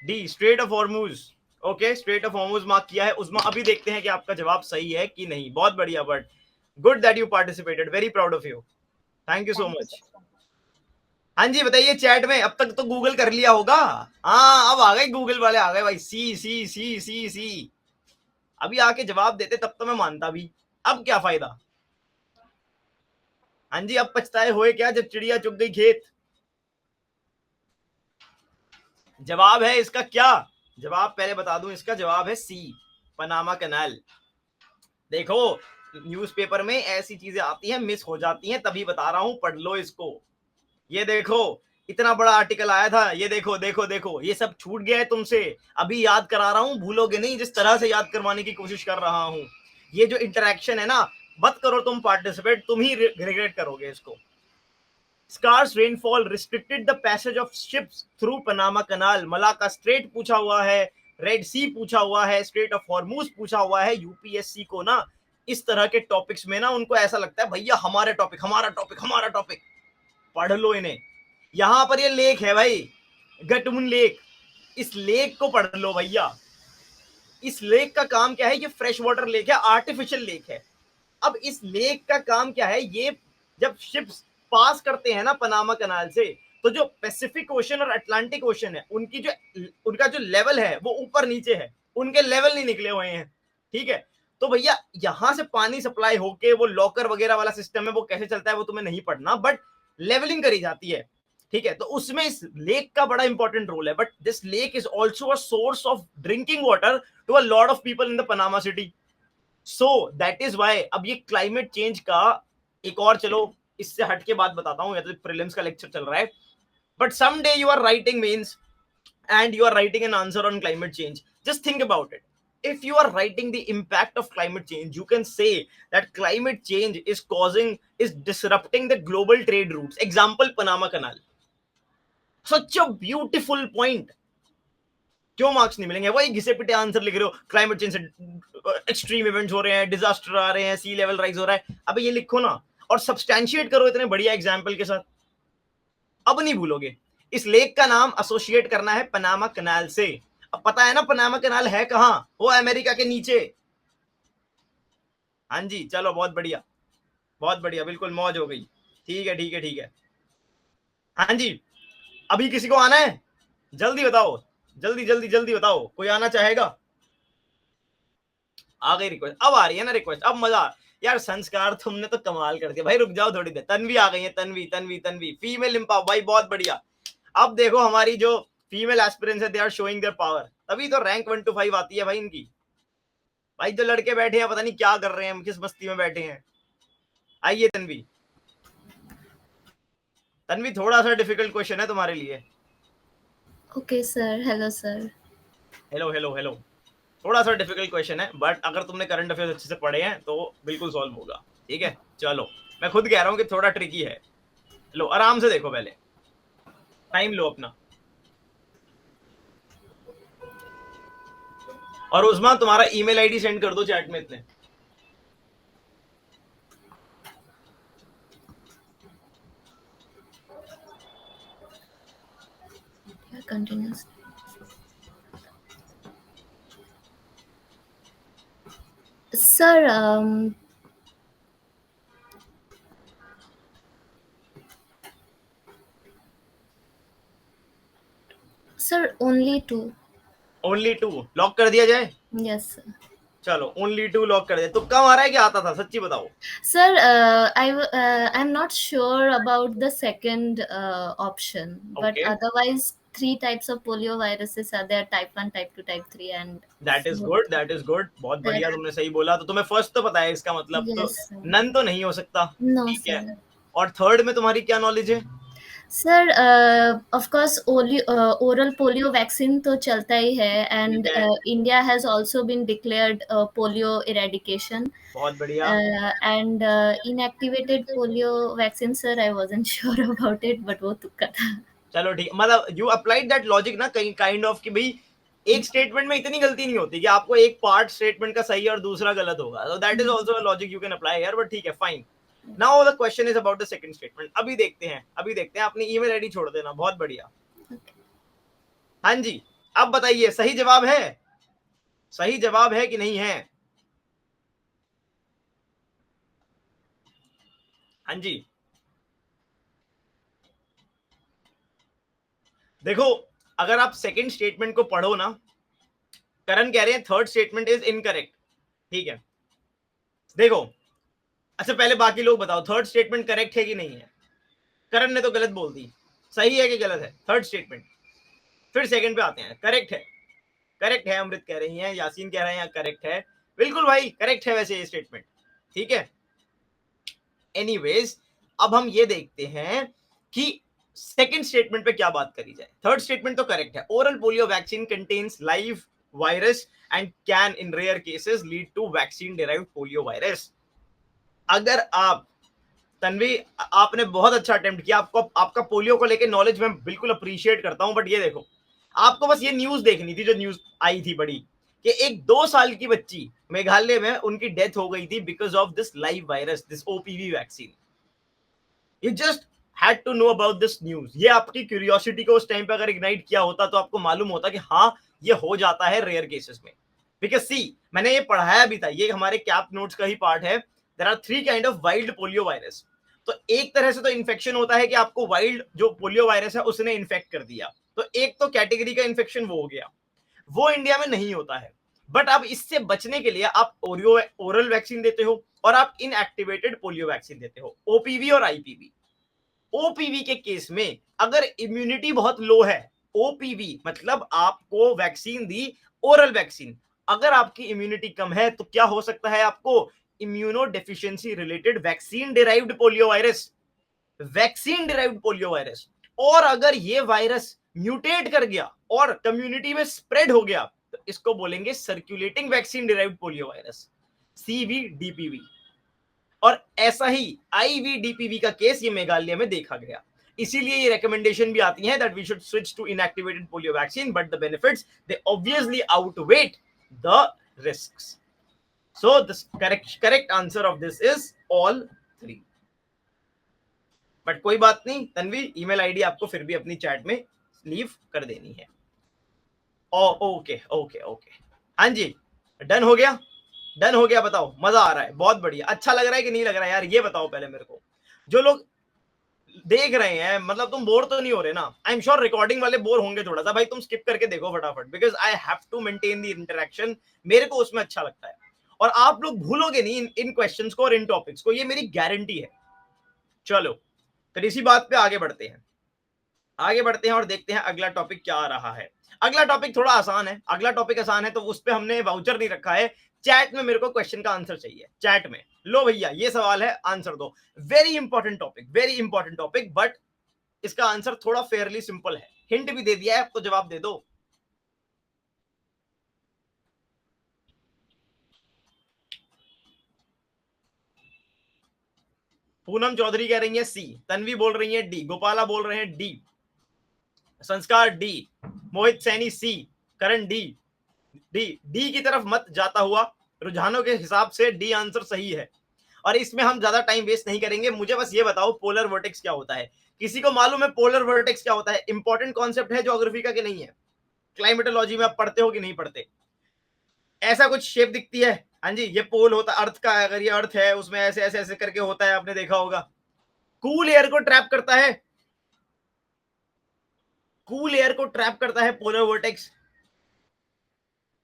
Speaker 1: D, straight of Hormuz. Okay, straight of Hormuz mark किया है उस्मा। अभी देखते हैं कि आपका जवाब सही है कि नहीं। बहुत बढ़िया, but good that you participated, very proud of you, thank you so
Speaker 4: Thank you,
Speaker 1: much.
Speaker 4: sir. Thank you.
Speaker 1: हाँ जी बताइए चैट में, अब तक तो गूगल कर लिया होगा। हाँ अब आ गए गूगल वाले, आ गए भाई, सी सी सी सी सी। अभी आके जवाब देते तब तो मैं मानता भी, अब क्या फायदा। हाँ जी, अब पछताए हुए क्या जब चिड़िया चुग गई खेत। जवाब है इसका क्या? जवाब पहले बता दूं, इसका जवाब है सी, पनामा कैनाल। देखो न्यूज़पेपर में ऐसी चीजें आती हैं, मिस हो जाती हैं, तभी बता रहा हूं, पढ़ लो इसको। ये देखो, इतना बड़ा आर्टिकल आया था, ये देखो देखो देखो, ये सब छूट गया है तुमसे। अभी याद करा रहा हूं, भूलोगे नहीं, जिस तरह से याद करवाने की कोशिश कर रहा हूं। ये जो इंटरेक्शन है ना, मत करो तुम पार्टिसिपेट, तुम ही रिग्रेट करोगे इसको। Scarce rainfall restricted the passage of ships through Panama Canal. Malacca strait पूछा हुआ है, रेड सी पूछा हुआ है, स्ट्रेट ऑफ हॉर्मूज पूछा हुआ है। यूपीएससी को ना इस तरह के टॉपिक्स में ना, उनको ऐसा लगता है भैया हमारे टॉपिक, हमारा टॉपिक, हमारा टॉपिक। पढ़ लो इन्हें। यहां पर ये लेक है भाई, गटमुन लेक, इस लेक को पढ़ लो भैया। इस लेक का काम क्या है? ये फ्रेश वाटर लेक है, आर्टिफिशियल लेक है। अब इस लेक का काम क्या है? ये जब शिप्स पास करते हैं ना पनामा कनाल से, तो जो पैसिफिक ओशन और अटलांटिक ओशन है, उनकी जो, उनका जो लेवल है वो ऊपर नीचे है, उनके लेवल नहीं निकले हुए हैं। ठीक है, तो भैया यहां से पानी सप्लाई होके वो लॉकर वगैरह वाला सिस्टम है, वो कैसे चलता है वो तुम्हें नहीं पढ़ना, बट लेवलिंग करी जाती है। ठीक है, तो उसमें इस लेक का बड़ा इंपॉर्टेंट रोल है। But this lake is also a source of drinking water to a lot of people in the Panama city. So that is why अब ये क्लाइमेट चेंज का एक और, चलो इससे हट के बात बताता हूं, या तो प्रीलिम्स का लेक्चर चल रहा है, but some day you are writing mains and you are writing an answer on climate change. Just think about it. If you are writing the impact of climate change, you can say that climate change is disrupting the global trade routes. Example, Panama Canal. Such a beautiful point. क्यों मार्क्स नहीं मिलेंगे? वही घिसे पिटे आंसर लिख रहे हो, क्लाइमेट चेंज से एक्सट्रीम इवेंट्स हो रहे हैं, डिजास्टर आ रहे हैं, सी लेवल राइज हो रहा है। अब ये लिखो ना और सब्सटैंशिएट करो इतने बढ़िया एग्जाम्पल के साथ, अब नहीं भूलोगे। इस लेक का नाम एसोसिएट करना है पनामा कनाल से। अब पता है ना पनामा कनाल है कहां? वो अमेरिका के नीचे। हाँ जी, चलो बहुत बढ़िया, बहुत बढ़िया, बिल्कुल मौज हो गई। ठीक है ठीक है ठीक है। हाँ जी, अभी किसी को आना है? जल्दी बताओ, जल्दी जल्दी जल्दी बताओ, कोई आना चाहेगा? आ गई रिक्वेस्ट, अब आ रही है ना रिक्वेस्ट, अब मजा। यार संस्कार तुमने तो कमाल कर दिया भाई, रुक जाओ थोड़ी देर। तन्वी आ गई है, तन्वी तन्वी तन्वी, फीमेल इम्पावर भाई, बहुत बढ़िया। अब देखो हमारी जो फीमेल एस्पिरेंट्स है, they are showing their power, तभी तो रैंक 1 to 5 आती है भाई इनकी। भाई जो लड़के बैठे हैं पता नहीं क्या कर रहे हैं, किस मस्ती में बैठे हैं। आइए तन्वी, तन्वी थोड़ा सा डिफिकल्ट क्वेश्चन है तुम्हारे लिए।
Speaker 5: Okay sir, hello sir.
Speaker 1: Hello hello hello, थोड़ा सा डिफिकल्ट क्वेश्चन है, बट अगर तुमने करंट अफेयर्स अच्छे से पढ़े हैं तो बिल्कुल सॉल्व होगा। ठीक है, चलो मैं खुद कह रहा हूँ कि थोड़ा ट्रिकी है। लो आराम से देखो, पहले टाइम लो अपना। और उस्मा तुम्हारा ईमेल आईडी सेंड कर दो चैट में इतने।
Speaker 5: Continuous sir. Sir only 2।
Speaker 1: Only 2 lock कर दिया जाए?
Speaker 5: Yes, sir.
Speaker 1: चलो ओनली 2 लॉक कर दे। तुक्का मारा है कि आता था? सच्ची बताओ।
Speaker 5: Sir, I'm not sure about the second option, but
Speaker 1: Okay.
Speaker 5: otherwise, 3 types of polio viruses are there: type 1, type 2, type 3, and
Speaker 1: that is good, that is good, बहुत
Speaker 5: there
Speaker 1: बढ़िया,
Speaker 5: are-
Speaker 1: तुमने सही बोला। तो तुम्हें फर्स्ट तो पता है, इसका मतलब तो
Speaker 5: yes, sir.
Speaker 1: नन तो नहीं हो सकता।
Speaker 5: No,
Speaker 1: ठीक है।
Speaker 5: sir.
Speaker 1: और थर्ड में तुम्हारी क्या नॉलेज है?
Speaker 5: Sir, of course, oral polio vaccine तो चलता ही है, and
Speaker 1: ठीक है,
Speaker 5: India has also been declared polio eradication.
Speaker 1: बहुत बढ़िया।
Speaker 5: And inactivated polio vaccine, sir, I wasn't sure about it, but वो तुक्का था.
Speaker 1: चलो ठीक, मतलब यू अप्लाइड दैट लॉजिक ना, कहीं काइंड ऑफ कि भाई एक स्टेटमेंट में इतनी गलती नहीं होती कि आपको एक पार्ट स्टेटमेंट का सही और दूसरा गलत होगा। सो that is also a logic you can apply here, but ठीक है, fine. Now the question is about the second statement. अभी देखते हैं, अपनी ईमेल आईडी छोड़ देना। बहुत बढ़िया। हाँ जी, अब बताइए सही जवाब है? सही जवाब है कि नहीं है? हाँ जी, देखो, अगर आप सेकंड स्टेटमेंट को पढ़ो ना, करण कह रहे हैं थर्ड स्टेटमेंट इज इनकरेक्ट। ठीक है, देखो, अच्छा पहले बाकी लोग बताओ थर्ड स्टेटमेंट करेक्ट है कि नहीं है? करण ने तो गलत बोल दी, सही है कि गलत है थर्ड स्टेटमेंट? फिर सेकंड पे आते हैं। करेक्ट है, करेक्ट है, अमृत कह रही हैं, यासीन कह रहे हैं करेक्ट है। बिल्कुल भाई, करेक्ट है वैसे ये स्टेटमेंट। ठीक है, एनीवेज, अब हम ये देखते हैं कि सेकंड स्टेटमेंट पे क्या बात करी जाए। थर्ड स्टेटमेंट तो करेक्ट है, oral polio vaccine contains live virus and can in rare cases lead to vaccine derived polio virus. अगर आप, तन्वी, आपने बहुत अच्छा अटेम्प्ट किया, आपको आपका पोलियो को लेके नॉलेज मैं बिल्कुल अप्रिशिएट करता हूं, बट ये देखो, आपको बस ये न्यूज देखनी थी जो न्यूज आई थी बड़ी, कि एक 2 साल की बच्ची मेघालय में उनकी डेथ हो गई थी because of this live virus, this OPV vaccine. You just had to know about this news. ये आपकी क्यूरियोसिटी को उस टाइम पे अगर इग्नाइट किया होता तो आपको मालूम होता कि हाँ, ये हो जाता है रेयर केसेस में। बिकॉज सी, मैंने ये पढ़ाया भी था, ये हमारे कैप नोट्स का ही पार्ट है। There are 3 kind of wild polio virus. तो एक तरह से तो इन्फेक्शन होता है कि आपको वाइल्ड जो पोलियो वायरस है उसने इन्फेक्ट कर दिया, तो एक तो कैटेगरी का इन्फेक्शन वो हो गया, वो इंडिया में नहीं होता है। बट अब इससे बचने के लिए आप ओरल वैक्सीन देते हो और आप इनएक्टिवेटेड पोलियो वैक्सीन देते हो, ओपीवी और आईपीवी। ओपीवी के केस में अगर इम्यूनिटी बहुत लो है, ओपीवी मतलब आपको वैक्सीन दी, ओरल वैक्सीन, अगर आपकी इम्यूनिटी कम है तो क्या हो सकता है? आपको immuno deficiency related vaccine derived polio virus, vaccine derived polio virus. और अगर ये वायरस म्यूटेट कर गया और कम्युनिटी में स्प्रेड हो गया तो इसको बोलेंगे circulating vaccine derived polio virus, CVDPV. और ऐसा ही आईवीडीपीवी का केस ये मेघालय में देखा गया। इसीलिए ये रिकमेंडेशन भी आती है that we should switch to inactivated polio vaccine, but the benefits they obviously outweigh the risks. So the correct answer of this is all 3। But कोई बात नहीं तन्वी, ईमेल आईडी आपको फिर भी अपनी चैट में लीव कर देनी है। ओके ओके ओके, हाँ जी, डन हो गया, डन हो गया। बताओ, मजा आ रहा है? बहुत बढ़िया। अच्छा लग रहा है कि नहीं लग रहा है यार? ये बताओ पहले मेरे को। जो लोग देख रहे हैं, मतलब तुम बोर तो नहीं हो रहे ना? आई एम श्योर रिकॉर्डिंग वाले बोर होंगे थोड़ा सा। भाई तुम स्किप करके देखो फटाफट, because I have to maintain the interaction, मेरे को उसमें अच्छा लगता है। और आप लोग भूलोगे नहीं इन क्वेश्चंस को और इन टॉपिक्स को, ये मेरी गारंटी है। चलो, फिर इसी बात पे आगे बढ़ते हैं, आगे बढ़ते हैं और देखते हैं अगला टॉपिक क्या आ रहा है। अगला टॉपिक थोड़ा आसान है, अगला टॉपिक आसान है तो उस पे हमने वाउचर नहीं रखा है। चैट में मेरे को क्वेश्चन का आंसर चाहिए, चैट में। लो भैया, ये सवाल है, आंसर दो। Very important topic, very important topic, but इसका आंसर थोड़ा फेयरली सिंपल है। हिंट भी दे दिया है, अब तो जवाब दे दो। पूनम चौधरी कह रही है सी, तन्वी बोल रही है डी, गोपाला बोल रहे हैं डी, संस्कार डी, मोहित सैनी सी, करण डी। डी डी की तरफ मत जाता हुआ, रुझानों के हिसाब से डी आंसर सही है। और इसमें हम ज्यादा टाइम वेस्ट नहीं करेंगे। मुझे बस ये बताओ पोलर वर्टेक्स क्या होता है? किसी को मालूम है पोलर वर्टेक्स क्या होता है? इंपॉर्टेंट कॉन्सेप्ट है ज्योग्राफी का कि नहीं है? क्लाइमेटोलॉजी में आप पढ़ते हो कि नहीं पढ़ते? ऐसा कुछ शेप दिखती है, हाँ जी, ये पोल होता है अर्थ का। अगर ये अर्थ है, उसमें ऐसे ऐसे ऐसे करके होता है, आपने देखा होगा। कूल एयर को ट्रैप करता है, कूल एयर को ट्रैप करता है पोलर वर्टेक्स।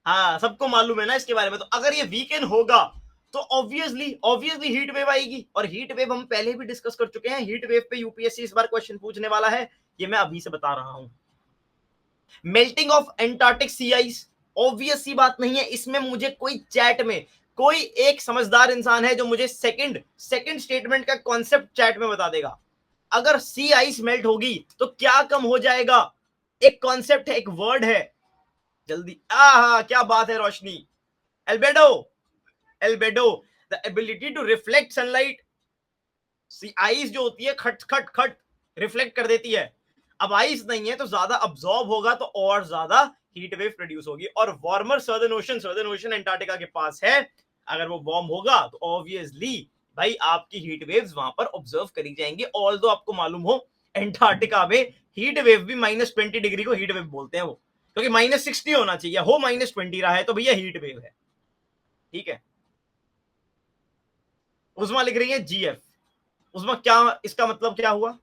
Speaker 1: हाँ, सबको मालूम है ना इसके बारे में। तो अगर ये वीकेंड होगा तो ऑब्वियसली हीट वेव आएगी, और हीट वेव हम पहले भी डिस्कस कर चुके हैं। हीट वेव पे यूपीएससी इस बार क्वेश्चन पूछने वाला है, ये मैं अभी से बता रहा हूं। Melting of Antarctic sea ice, obvious सी बात नहीं है, इसमें मुझे कोई चैट में कोई एक समझदार इंसान है जो मुझे सेकंड स्टेटमेंट का कॉन्सेप्ट चैट में बता देगा। अगर सी आइस मेल्ट होगी तो क्या कम हो जाएगा? एक कॉन्सेप्ट है, एक वर्ड है, जल्दी। क्या बात है Roshni. Albedo, albedo, the ability to reflect sunlight. Sea ice जो होती है खट खट खट रिफ्लेक्ट कर देती है। अब आइस नहीं है तो ज्यादा अब्सॉर्ब होगा तो और ज्यादा हीट वेव प्रोड्यूस होगी। और वार्मर सर्दर्न ओशन एंटार्क्टिका के पास है, अगर वो वार्म होगा तो ऑब्वियसली भाई आपकी हीट वेव्स वहां पर ऑब्जर्व करी जाएंगी। ऑल्दो आपको मालूम हो एंटार्क्टिका में हीट वेव भी -20 डिग्री को हीट वेव बोलते हैं वो, क्योंकि -60 होना चाहिए, हो -20 रहा है तो भैया हीट वेव है। ठीक है, उस्मा लिख रही है जीएफ। उस्मा क्या, इसका मतलब क्या हुआ?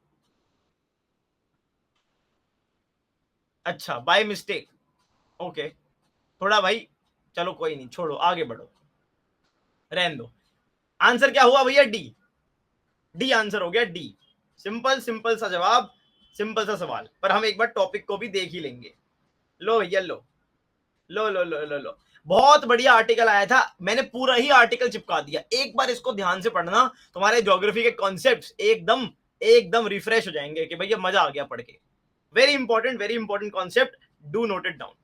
Speaker 1: अच्छा, बाय मिस्टेक, ओके। थोड़ा भाई, चलो कोई नहीं, छोड़ो, आगे बढ़ो, रहने दो। आंसर क्या हुआ भैया? डी। डी आंसर हो गया, डी। सिंपल सा जवाब, सिंपल सा सवाल। पर हम एक बार टॉपिक को भी देख ही लेंगे। लो भैया, लो लो लो लो लो लो, बहुत बढ़िया आर्टिकल आया था, मैंने पूरा ही आर्टिकल चिपका दिया। एक बार इसको ध्यान से पढ़ना, तुम्हारे ज्योग्राफी के कॉन्सेप्ट्स एकदम एकदम रिफ्रेश हो जाएंगे कि भैया मजा आ गया पढ़ के। Very important concept, do not it down.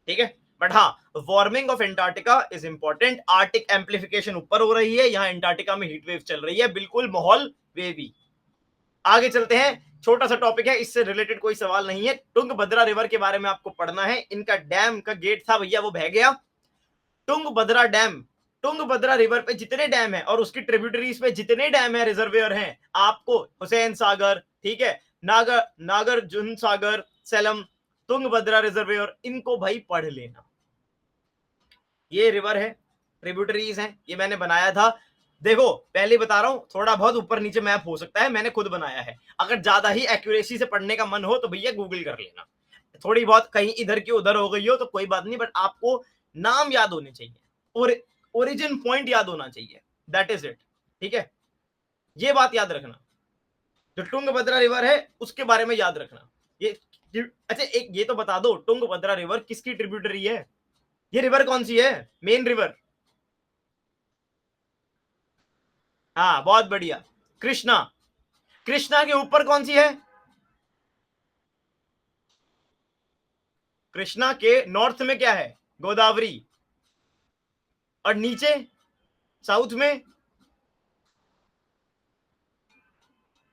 Speaker 1: ठीक है, बट हाँ, warming of Antarctica is important. Arctic amplification ऊपर हो रही है, यहाँ एंटार्क्टिका में हीट वेव चल रही है, बिल्कुल माहौल वेवी। आगे चलते हैं, छोटा सा टॉपिक है, इससे रिलेटेड कोई सवाल नहीं है। तुंगभद्रा रिवर के बारे में आपको पढ़ना है। इनका डैम का गेट था भैया, वो बह गया। तुंगभद्रा डैम, तुंगभद्रा रिवर पे जितने डैम है और उसकी ट्रिब्यूटरीज पे जितने डैम है, रिजर्वेयर हैं, आपको हुसैन सागर, ठीक है, नागार्जुन सागर, सेलम, तुंगभद्रा रिजर्वेयर, इनको भाई पढ़ लेना। ये रिवर है, ट्रिब्यूटरीज हैं, ये मैंने बनाया था। देखो पहले बता रहा हूं, थोड़ा बहुत ऊपर नीचे मैप हो सकता है, मैंने खुद बनाया है। अगर ज्यादा ही एक्यूरेसी से पढ़ने का मन हो तो भैया गूगल कर लेना। थोड़ी बहुत कहीं इधर की उधर हो गई हो तो कोई बात नहीं, बट आपको नाम याद होने चाहिए और ओरिजिन पॉइंट याद होना चाहिए, दैट इज इट। ठीक है, ये बात याद रखना। जो तुंगभद्रा रिवर है उसके बारे में याद रखना। ये अच्छा, एक ये तो बता दो, तुंगभद्रा रिवर किसकी ट्रिब्यूटरी है? ये रिवर कौन सी है, मेन रिवर? हाँ, बहुत बढ़िया, कृष्णा। कृष्णा के ऊपर कौन सी है? कृष्णा के नॉर्थ में क्या है? गोदावरी। और नीचे साउथ में,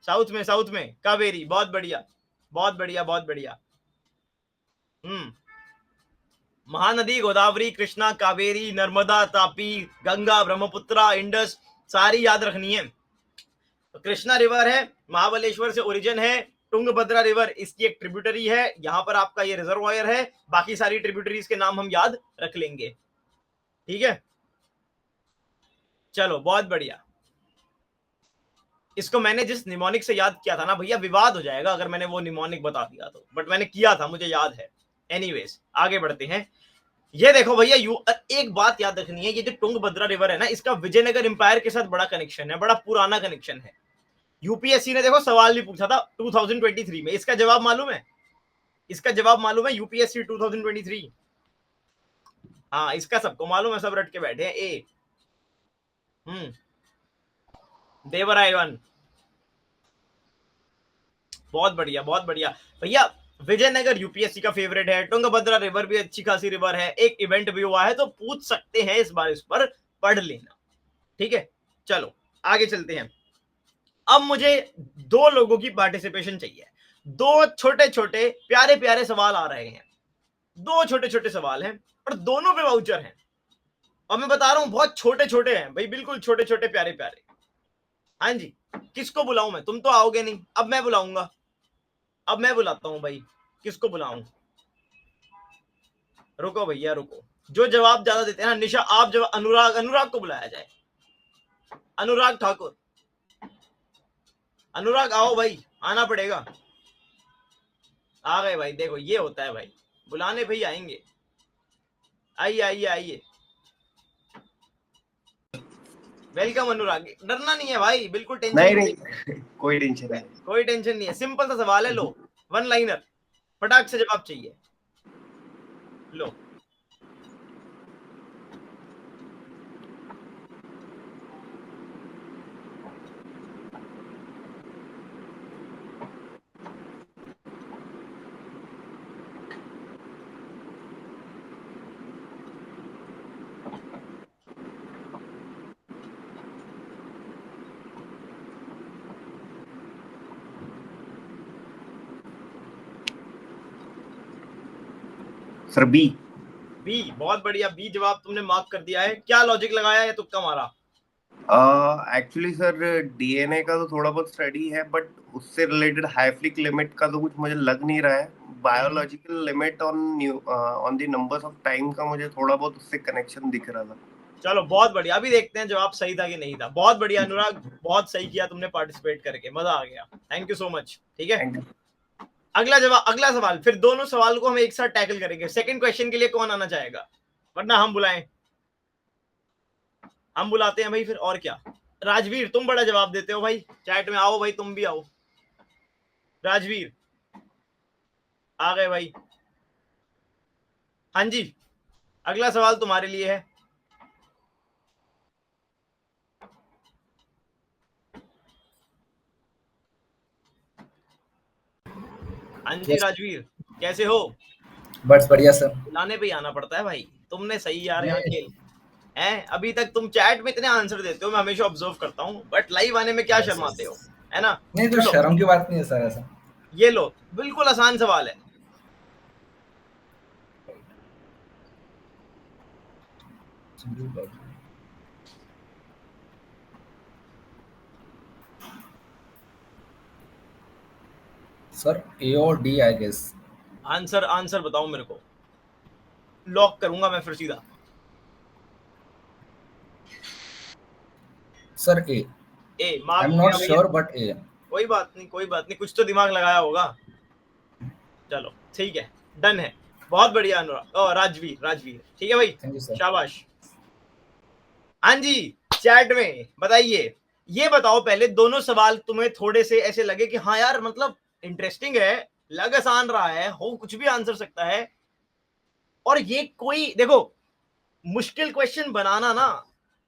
Speaker 1: साउथ में कावेरी। बहुत बढ़िया, बहुत बढ़िया, बहुत बढ़िया। महानदी गोदावरी, कृष्णा, कावेरी, नर्मदा, तापी, गंगा, ब्रह्मपुत्रा, इंडस, सारी याद रखनी है। तो कृष्णा रिवर है, महाबलेश्वर से ओरिजिन है। तुंगभद्रा रिवर इसकी एक ट्रिब्यूटरी है, यहां पर आपका ये रिजर्वायर है। बाकी सारी ट्रिब्यूटरीज के नाम हम याद रख लेंगे। ठीक है, चलो बहुत बढ़िया। इसको मैंने जिस निमोनिक से याद किया था ना भैया, विवाद हो जाएगा अगर मैंने वो निमोनिक बता दिया तो, बट मैंने किया था, मुझे याद है। एनीवेज, आगे बढ़ते हैं। ये देखो भैया, एक बात याद रखनी है, ये जो तुंगभद्रा रिवर है ना, इसका विजयनगर एम्पायर के साथ बड़ा कनेक्शन है, बड़ा पुराना कनेक्शन है। यूपीएससी ने देखो सवाल भी पूछा था 2023 में, इसका जवाब मालूम है? इसका जवाब मालूम है? यूपीएससी 2023, हाँ इसका सबको मालूम है, सब रट के बैठे हैं। ए देवरायवन, बहुत बढ़िया, बहुत बढ़िया भैया। विजयनगर यूपीएससी का फेवरेट है, तुंगभद्रा रिवर भी अच्छी खासी रिवर है, एक इवेंट भी हुआ है तो पूछ सकते हैं इस बार, इस पर पढ़ लेना। ठीक है, चलो आगे चलते हैं। अब मुझे दो लोगों की पार्टिसिपेशन चाहिए। दो छोटे छोटे प्यारे प्यारे सवाल आ रहे हैं, दो छोटे छोटे सवाल हैं और दोनों पे वाउचर हैं। और मैं बता रहा हूं बहुत छोटे छोटे हैं भाई, बिल्कुल छोटे छोटे प्यारे प्यारे। हाँ जी, किसको बुलाऊं मैं? तुम तो आओगे नहीं, अब मैं बुलाऊंगा, अब मैं बुलाता हूं भाई। किसको बुलाऊं? रुको भैया रुको, जो जवाब ज्यादा देते हैं ना, निशा आप जवाब, अनुराग को बुलाया जाए। अनुराग ठाकुर, अनुराग आओ भाई, आना पड़ेगा। आ गए भाई, देखो ये होता है भाई, बुलाने भाई आएंगे। आइए आइए आइए, वेलकम अनुराग। डरना नहीं है भाई, बिल्कुल टेंशन
Speaker 6: नहीं नहीं कोई टेंशन नहीं।
Speaker 1: कोई टेंशन नहीं है, सिंपल सा सवाल है। लो, वन लाइनर, फटाक से जवाब चाहिए। लो,
Speaker 6: सर बी।
Speaker 1: बी, बहुत बढ़िया, बी जवाब तुमने मार्क कर दिया है। क्या लॉजिक लगाया या तुक्का मारा?
Speaker 6: एक्चुअली सर डीएनए का तो थोड़ा बहुत स्टडी है, बट उससे रिलेटेड हाइफ्लिक लिमिट का तो कुछ मुझे लग नहीं रहा है। Biological limit on the numbers of time का मुझे थोड़ा बहुत उससे कनेक्शन दिख रहा था।
Speaker 1: चलो बहुत बढ़िया, अभी देखते हैं जवाब सही था कि नहीं था। बहुत बढ़िया अनुराग, बहुत सही किया तुमने पार्टिसिपेट करके, मजा आ गया। Thank you so much. ठीक है,
Speaker 6: थैंक यू।
Speaker 1: अगला जवाब, अगला सवाल, फिर दोनों सवाल को हम एक साथ टैकल करेंगे। सेकंड क्वेश्चन के लिए कौन आना चाहेगा, वरना हम बुलाएं? हम बुलाते हैं भाई, फिर और क्या। राजवीर, तुम बड़ा जवाब देते हो भाई, चैट में आओ भाई, तुम भी आओ। राजवीर आ गए भाई। हाँ जी, अगला सवाल तुम्हारे लिए है। हाँ जी राजवीर, कैसे हो?
Speaker 7: बस बढ़िया सर।
Speaker 1: लाने पे ही आना पड़ता है भाई, तुमने सही यार यहाँ खेल हैं। अभी तक तुम चैट में इतने आंसर देते हो, मैं हमेशा ऑब्जर्व करता हूँ, बट लाइव आने में क्या शर्माते हो, है ना?
Speaker 7: नहीं तो शर्म की बात नहीं है सर ऐसा।
Speaker 1: ये लो, बिल्कुल आसान सवाल है।
Speaker 7: सर ए और D I guess.
Speaker 1: Answer answer बताओ मेरे को, लॉक करूंगा मैं फिर सीधा।
Speaker 7: Sir A.
Speaker 1: A
Speaker 7: I
Speaker 1: mark
Speaker 7: am not sure but A.
Speaker 1: कोई बात नहीं, कोई बात नहीं, कुछ तो दिमाग लगाया होगा। चलो ठीक है, डन है। बहुत बढ़िया अनुराग, राजवीर, राजवीर ठीक है भाई,
Speaker 7: थैंक यू सर।
Speaker 1: शाबाश। हाँ जी, चैट में बताइए। ये बताओ पहले, दोनों सवाल तुम्हें थोड़े से ऐसे लगे कि हाँ यार मतलब इंटरेस्टिंग है, लग आसान रहा है, हो कुछ भी आंसर सकता है, और ये कोई देखो मुश्किल क्वेश्चन बनाना ना,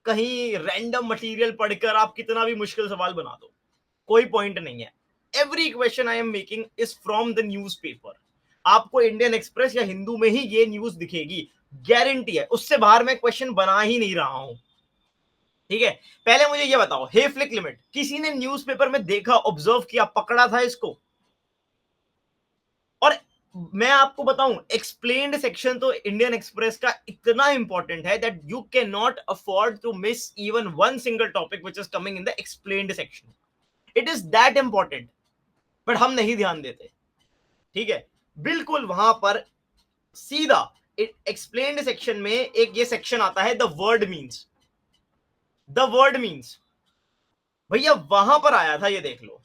Speaker 1: कहीं रैंडम मटेरियल पढ़कर आप कितना भी मुश्किल सवाल बना दो, कोई पॉइंट नहीं है। Every question I am making is from the newspaper. आपको इंडियन एक्सप्रेस या हिंदू में ही ये न्यूज दिखेगी, गारंटी है। उससे बाहर मैं क्वेश्चन बना ही नहीं रहा हूं, ठीक है? पहले मुझे ये बताओ, हेफ्लिक लिमिट किसी ने न्यूज़पेपर में देखा, ऑब्जर्व किया, पकड़ा था इसको? और मैं आपको बताऊं, एक्सप्लेन्ड सेक्शन तो इंडियन एक्सप्रेस का इतना इंपॉर्टेंट है that you can not afford to miss even one single topic which is coming in the explained section. It is that important, but हम नहीं ध्यान देते, ठीक है? बिल्कुल वहां पर सीधा एक्सप्लेन्ड सेक्शन में एक ये सेक्शन आता है, the word means. The word means भैया वहां पर आया था, ये देख लो।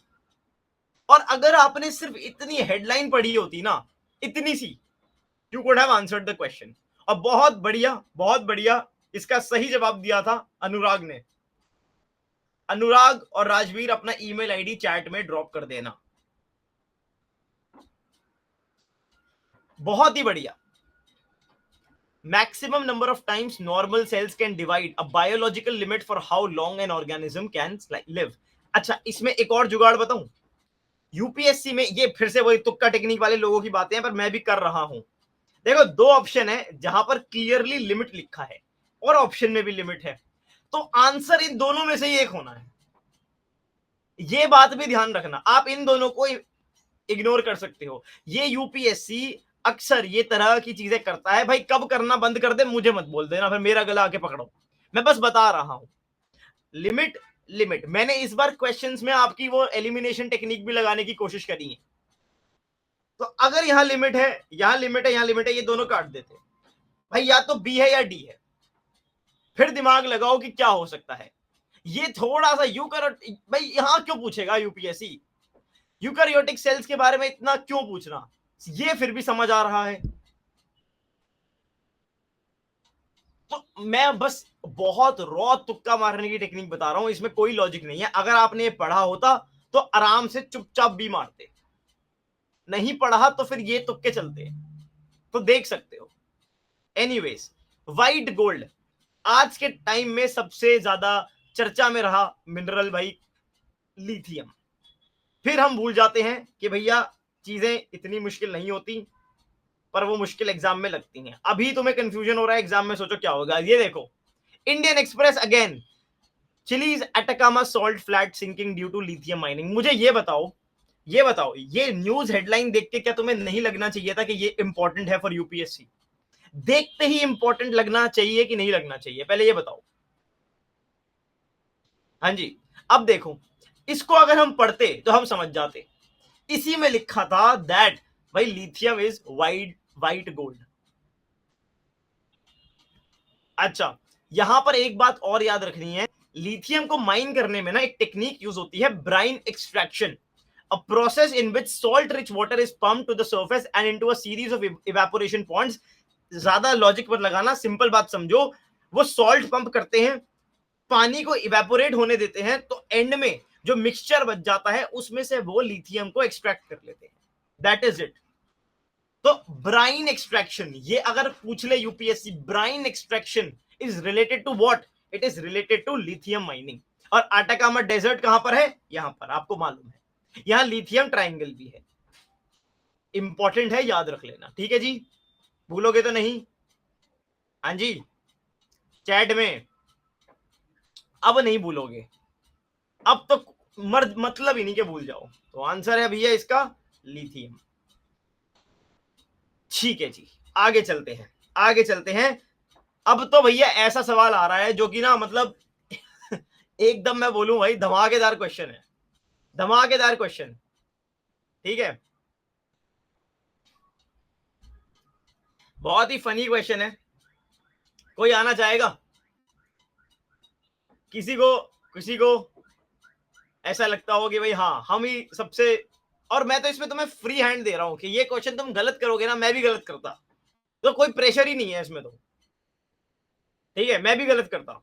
Speaker 1: और अगर आपने सिर्फ इतनी हेडलाइन पढ़ी होती ना, इतनी सी, you could have answered the question. और बहुत बढ़िया, बहुत बढ़िया, इसका सही जवाब दिया था अनुराग ने। अनुराग और राजवीर अपना ईमेल आईडी चैट में ड्रॉप कर देना। बहुत ही बढ़िया। Maximum number of times normal cells can divide, a biological limit for how long an organism can live. अच्छा, इसमें एक और जुगाड़ बताऊं, यूपीएससी में ये फिर से वही तुक्का टेक्निक वाले लोगों की बातें हैं, पर मैं भी कर रहा हूं। देखो, दो ऑप्शन है जहां पर क्लियरली लिमिट लिखा है और ऑप्शन में भी लिमिट है, तो आंसर इन दोनों में से ही एक होना है। ये बात भी ध्यान रखना, आप इन दोनों को इग्नोर कर सकते हो। ये यूपीएससी अक्सर ये तरह की चीजें करता है भाई। कब करना बंद कर दे मुझे मत बोल देना, फिर मेरा गला आके पकड़ो। मैं बस बता रहा हूं, लिमिट लिमिट। मैंने इस बार क्वेश्चंस में आपकी वो एलिमिनेशन टेक्निक भी लगाने की कोशिश करी है। तो अगर यहां लिमिट है, यहां लिमिट है, यहां लिमिट है, ये दोनों काट देते भाई, या तो बी है या डी है। फिर दिमाग लगाओ कि क्या हो सकता है। ये थोड़ा सा भाई यहां क्यों पूछेगा यूपीएससी यूकैरियोटिक सेल्स के बारे में, इतना क्यों पूछना? ये फिर भी समझ आ रहा है। तो मैं बस बहुत रॉ तुक्का मारने की टेक्निक बता रहा हूं, इसमें कोई लॉजिक नहीं है। अगर आपने ये पढ़ा होता तो आराम से चुपचाप भी मारते, नहीं पढ़ा तो फिर ये तुक्के चलते, तो देख सकते हो। एनीवेज, व्हाइट गोल्ड आज के टाइम में सबसे ज्यादा चर्चा में रहा मिनरल भाई, लिथियम। फिर हम भूल जाते हैं कि भैया चीजें इतनी मुश्किल नहीं होती, पर वो मुश्किल एग्जाम में लगती हैं। अभी तुम्हें कंफ्यूजन हो रहा है, एग्जाम में सोचो क्या होगा। ये देखो, Indian Express again, Chile's Atacama salt flat sinking due to lithium mining. मुझे ये बताओ, ये न्यूज हेडलाइन देख के क्या तुम्हें नहीं लगना चाहिए था कि ये इंपॉर्टेंट है फॉर यूपीएससी? देखते ही इंपॉर्टेंट लगना चाहिए कि नहीं लगना चाहिए, पहले ये बताओ। हाँ जी, अब देखो, इसको अगर हम पढ़ते तो हम समझ जाते। इसी में लिखा था दैट भाई लिथियम इज वाइट गोल्ड। अच्छा, यहां पर एक बात और याद रखनी है, लिथियम को माइन करने में ना एक टेक्निक यूज होती है, brine extraction, a process in which salt rich water is pumped to the surface and into a series of evaporation ponds। ज्यादा लॉजिक पर लगाना, सिंपल बात समझो, वो सॉल्ट पंप करते हैं, पानी को इवेपोरेट होने देते हैं, तो एंड में जो मिक्सचर बच जाता है उसमें से वो लिथियम को एक्सट्रैक्ट कर लेते हैं। That is it. तो ब्राइन एक्सट्रैक्शन, ये अगर पूछ ले UPSC, brine extraction is related to what? It is related to lithium mining. और अटाकामा डेजर्ट कहां पर है? यहां पर, आपको मालूम है, यहां लिथियम ट्रायंगल भी है। इंपॉर्टेंट है, याद रख लेना, ठीक है जी? भूलोगे तो नहीं? हाँ जी, चैट में अब नहीं भूलोगे, अब तो मतलब ही नहीं कि भूल जाओ। तो आंसर है भैया इसका लिथियम। ठीक है जी, आगे चलते हैं। अब तो भैया ऐसा सवाल आ रहा है जो कि ना मतलब एकदम मैं बोलूं भाई धमाकेदार क्वेश्चन है, धमाकेदार क्वेश्चन, ठीक है? बहुत ही फनी क्वेश्चन है। कोई आना चाहेगा? किसी को ऐसा लगता हो कि भाई हाँ हम ही सबसे, और मैं तो इसमें तुम्हें फ्री हैंड दे रहा हूं कि ये क्वेश्चन तुम गलत करोगे ना, मैं भी गलत करता, तो कोई प्रेशर ही नहीं है इसमें, तो ठीक है, मैं भी गलत करता,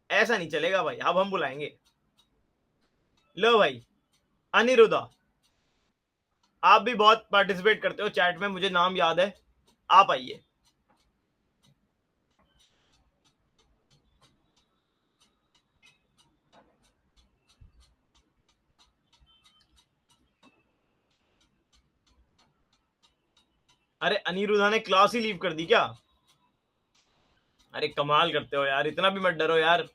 Speaker 1: ऐसा नहीं चलेगा भाई। अब हम बुलाएंगे, लो भाई अनिरुद्धा, आप भी बहुत पार्टिसिपेट करते हो चैट में, मुझे नाम याद है, आप आइए। अरे अनिरुद्धा ने क्लास ही लीव कर दी क्या? अरे कमाल करते हो यार, इतना भी मत डरो यार।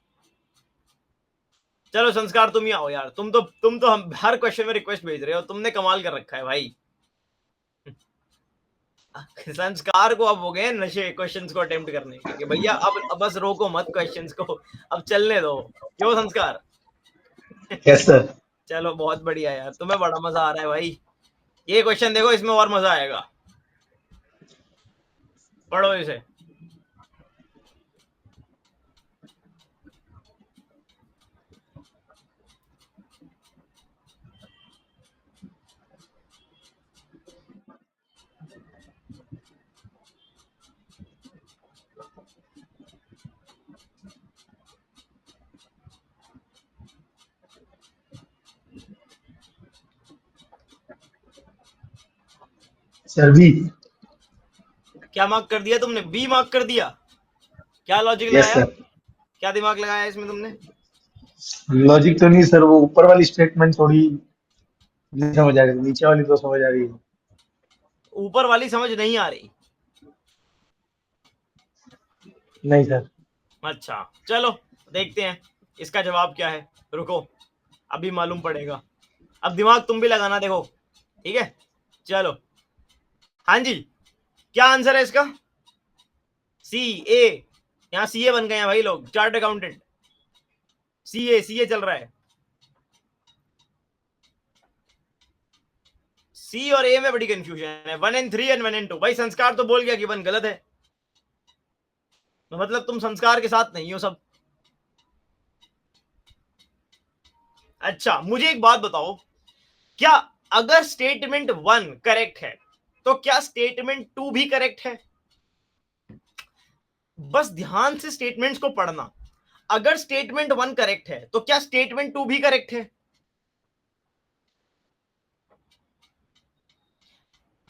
Speaker 1: चलो संस्कार, तुम ही आओ यार, तुम तो हम हर क्वेश्चन में रिक्वेस्ट भेज रहे हो, तुमने कमाल कर रखा है भाई। संस्कार को अब हो गए नशे क्वेश्चंस को अटेम्प्ट करने के कि भैया अब बस रोको मत क्वेश्चंस को, अब चलने दो। क्यों संस्कार?
Speaker 2: Yes sir.
Speaker 1: चलो बहुत बढ़िया यार, तुम्हें बड़ा मजा आ रहा है भाई। ये क्वेश्चन देखो, इसमें और मजा आएगा, पढ़ो इसे।
Speaker 2: Sir B.
Speaker 1: क्या मार्क कर दिया तुमने? बी मार्क कर दिया? क्या लॉजिक
Speaker 2: यस
Speaker 1: लगाया?
Speaker 2: सर।
Speaker 1: क्या दिमाग लगाया इसमें तुमने?
Speaker 2: लॉजिक तो नहीं सर, वो ऊपर वाली स्टेटमेंट थोड़ी नहीं समझ आ रही, नीचे वाली तो समझ आ रही है।
Speaker 1: ऊपर वाली समझ नहीं आ रही?
Speaker 2: नहीं सर।
Speaker 1: अच्छा चलो देखते हैं इसका जवाब क्या है, रुको अभी मालूम पड़ेगा। अब दिमाग तुम भी लगाना, देखो, ठीक है? चलो, हाँ जी, क्या आंसर है इसका? सी ए। यहाँ सी ए बन गए हैं भाई लोग, चार्ट अकाउंटेंट, सी ए चल रहा है। सी और ए में बड़ी कंफ्यूजन है, 1 and 3 एंड 1 and 2। भाई संस्कार तो बोल गया कि 1 गलत है, तो मतलब तुम संस्कार के साथ नहीं हो सब। अच्छा मुझे एक बात बताओ, क्या अगर स्टेटमेंट 1 करेक्ट है तो क्या स्टेटमेंट 2 भी करेक्ट है? बस ध्यान से स्टेटमेंट्स को पढ़ना। अगर स्टेटमेंट 1 करेक्ट है तो क्या स्टेटमेंट 2 भी करेक्ट है?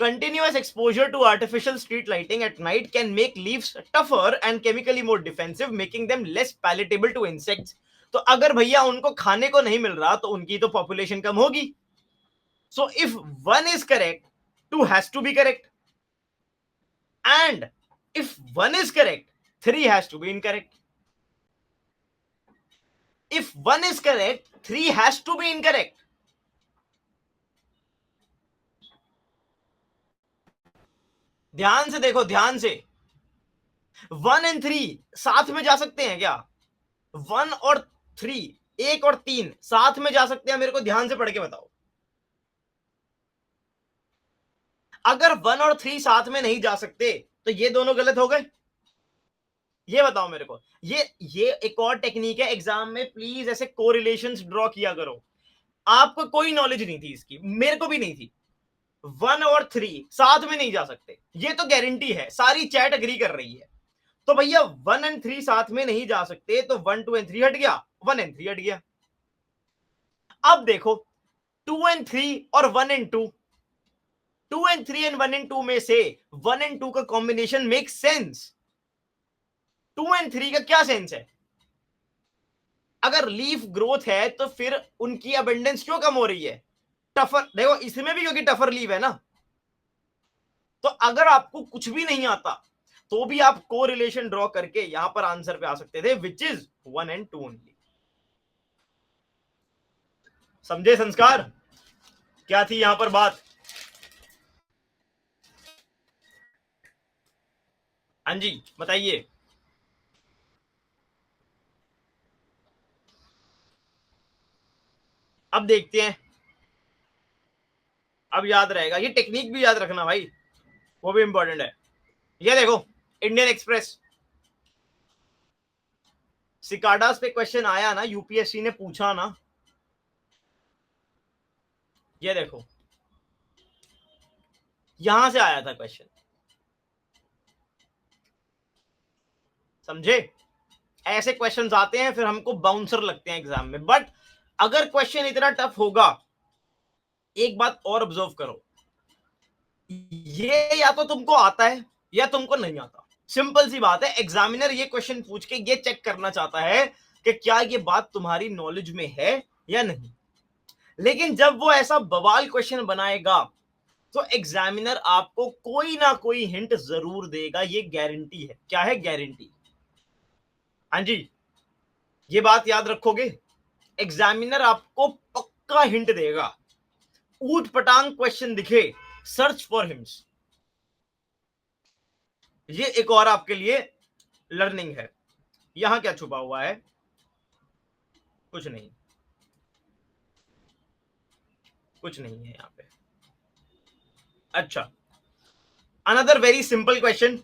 Speaker 1: Continuous exposure to artificial street lighting at night can make leaves tougher and chemically more defensive, making them less palatable to insects. तो अगर भैया उनको खाने को नहीं मिल रहा तो उनकी तो पॉपुलेशन कम होगी। So if 1 is correct, 2 has to be correct. And if 1 is correct, 3 has to be incorrect. If 1 is correct, 3 has to be incorrect. ध्यान से देखो, ध्यान से। 1 and 3 साथ में जा सकते हैं क्या? 1 और 3, 1 और 3 साथ में जा सकते हैं? मेरे को ध्यान से पढ़ के बताओ। अगर 1 और 3 साथ में नहीं जा सकते तो ये दोनों गलत हो गए? ये बताओ मेरे को। ये एक और टेक्निक है एग्जाम में, प्लीज ऐसे कोरिलेशंस ड्रॉ किया करो। आपको कोई नॉलेज नहीं थी इसकी, मेरे को भी नहीं थी। 1 और 3 साथ में नहीं जा सकते, ये तो गारंटी है, सारी चैट एग्री कर रही है। तो भैया 1 and 3 साथ में नहीं जा सकते तो 1, 2 and 3 हट गया, 1 and 3 हट गया। अब देखो 2 and 3 और 1 and 2, 2 and 3 and 1 and 2 में से 1 and 2 का कॉम्बिनेशन मेक सेंस। 2 and 3 का क्या सेंस है? अगर लीफ ग्रोथ है तो फिर उनकी अबंडेंस क्यों कम हो रही है? टफर, देखो इसमें भी क्योंकि टफर लीव है ना। तो अगर आपको कुछ भी नहीं आता तो भी आप कोरिलेशन ड्रॉ करके यहां पर आंसर पे आ सकते थे, विच इज 1 and 2 ओनली। समझे संस्कार? क्या थी यहां पर बात? हाँ जी बताइए। अब देखते हैं, अब याद रहेगा। ये टेक्निक भी याद रखना भाई, वो भी इंपॉर्टेंट है। ये देखो इंडियन एक्सप्रेस, सिकाडास पे क्वेश्चन आया ना, यूपीएससी ने पूछा ना। ये देखो यहां से आया था क्वेश्चन, समझे? ऐसे क्वेश्चंस आते हैं फिर हमको बाउंसर लगते हैं एग्जाम में। बट अगर क्वेश्चन इतना टफ होगा, एक बात और ऑब्जर्व करो, ये या तो तुमको आता है या तुमको नहीं आता। सिंपल सी बात है। एग्जामिनर ये क्वेश्चन पूछ के ये चेक करना चाहता है कि क्या ये बात तुम्हारी नॉलेज में है या नहीं। लेकिन जब वो ऐसा बवाल क्वेश्चन बनाएगा तो एग्जामिनर आपको कोई ना कोई हिंट जरूर देगा, ये गारंटी है। क्या है? गारंटी। हाँ जी, ये बात याद रखोगे। एग्जामिनर आपको पक्का हिंट देगा। ऊट पटांग क्वेश्चन दिखे, सर्च फॉर हिंट्स। ये एक और आपके लिए लर्निंग है। यहां क्या छुपा हुआ है? कुछ नहीं, कुछ नहीं है यहां पे। अच्छा, अनदर वेरी सिंपल क्वेश्चन।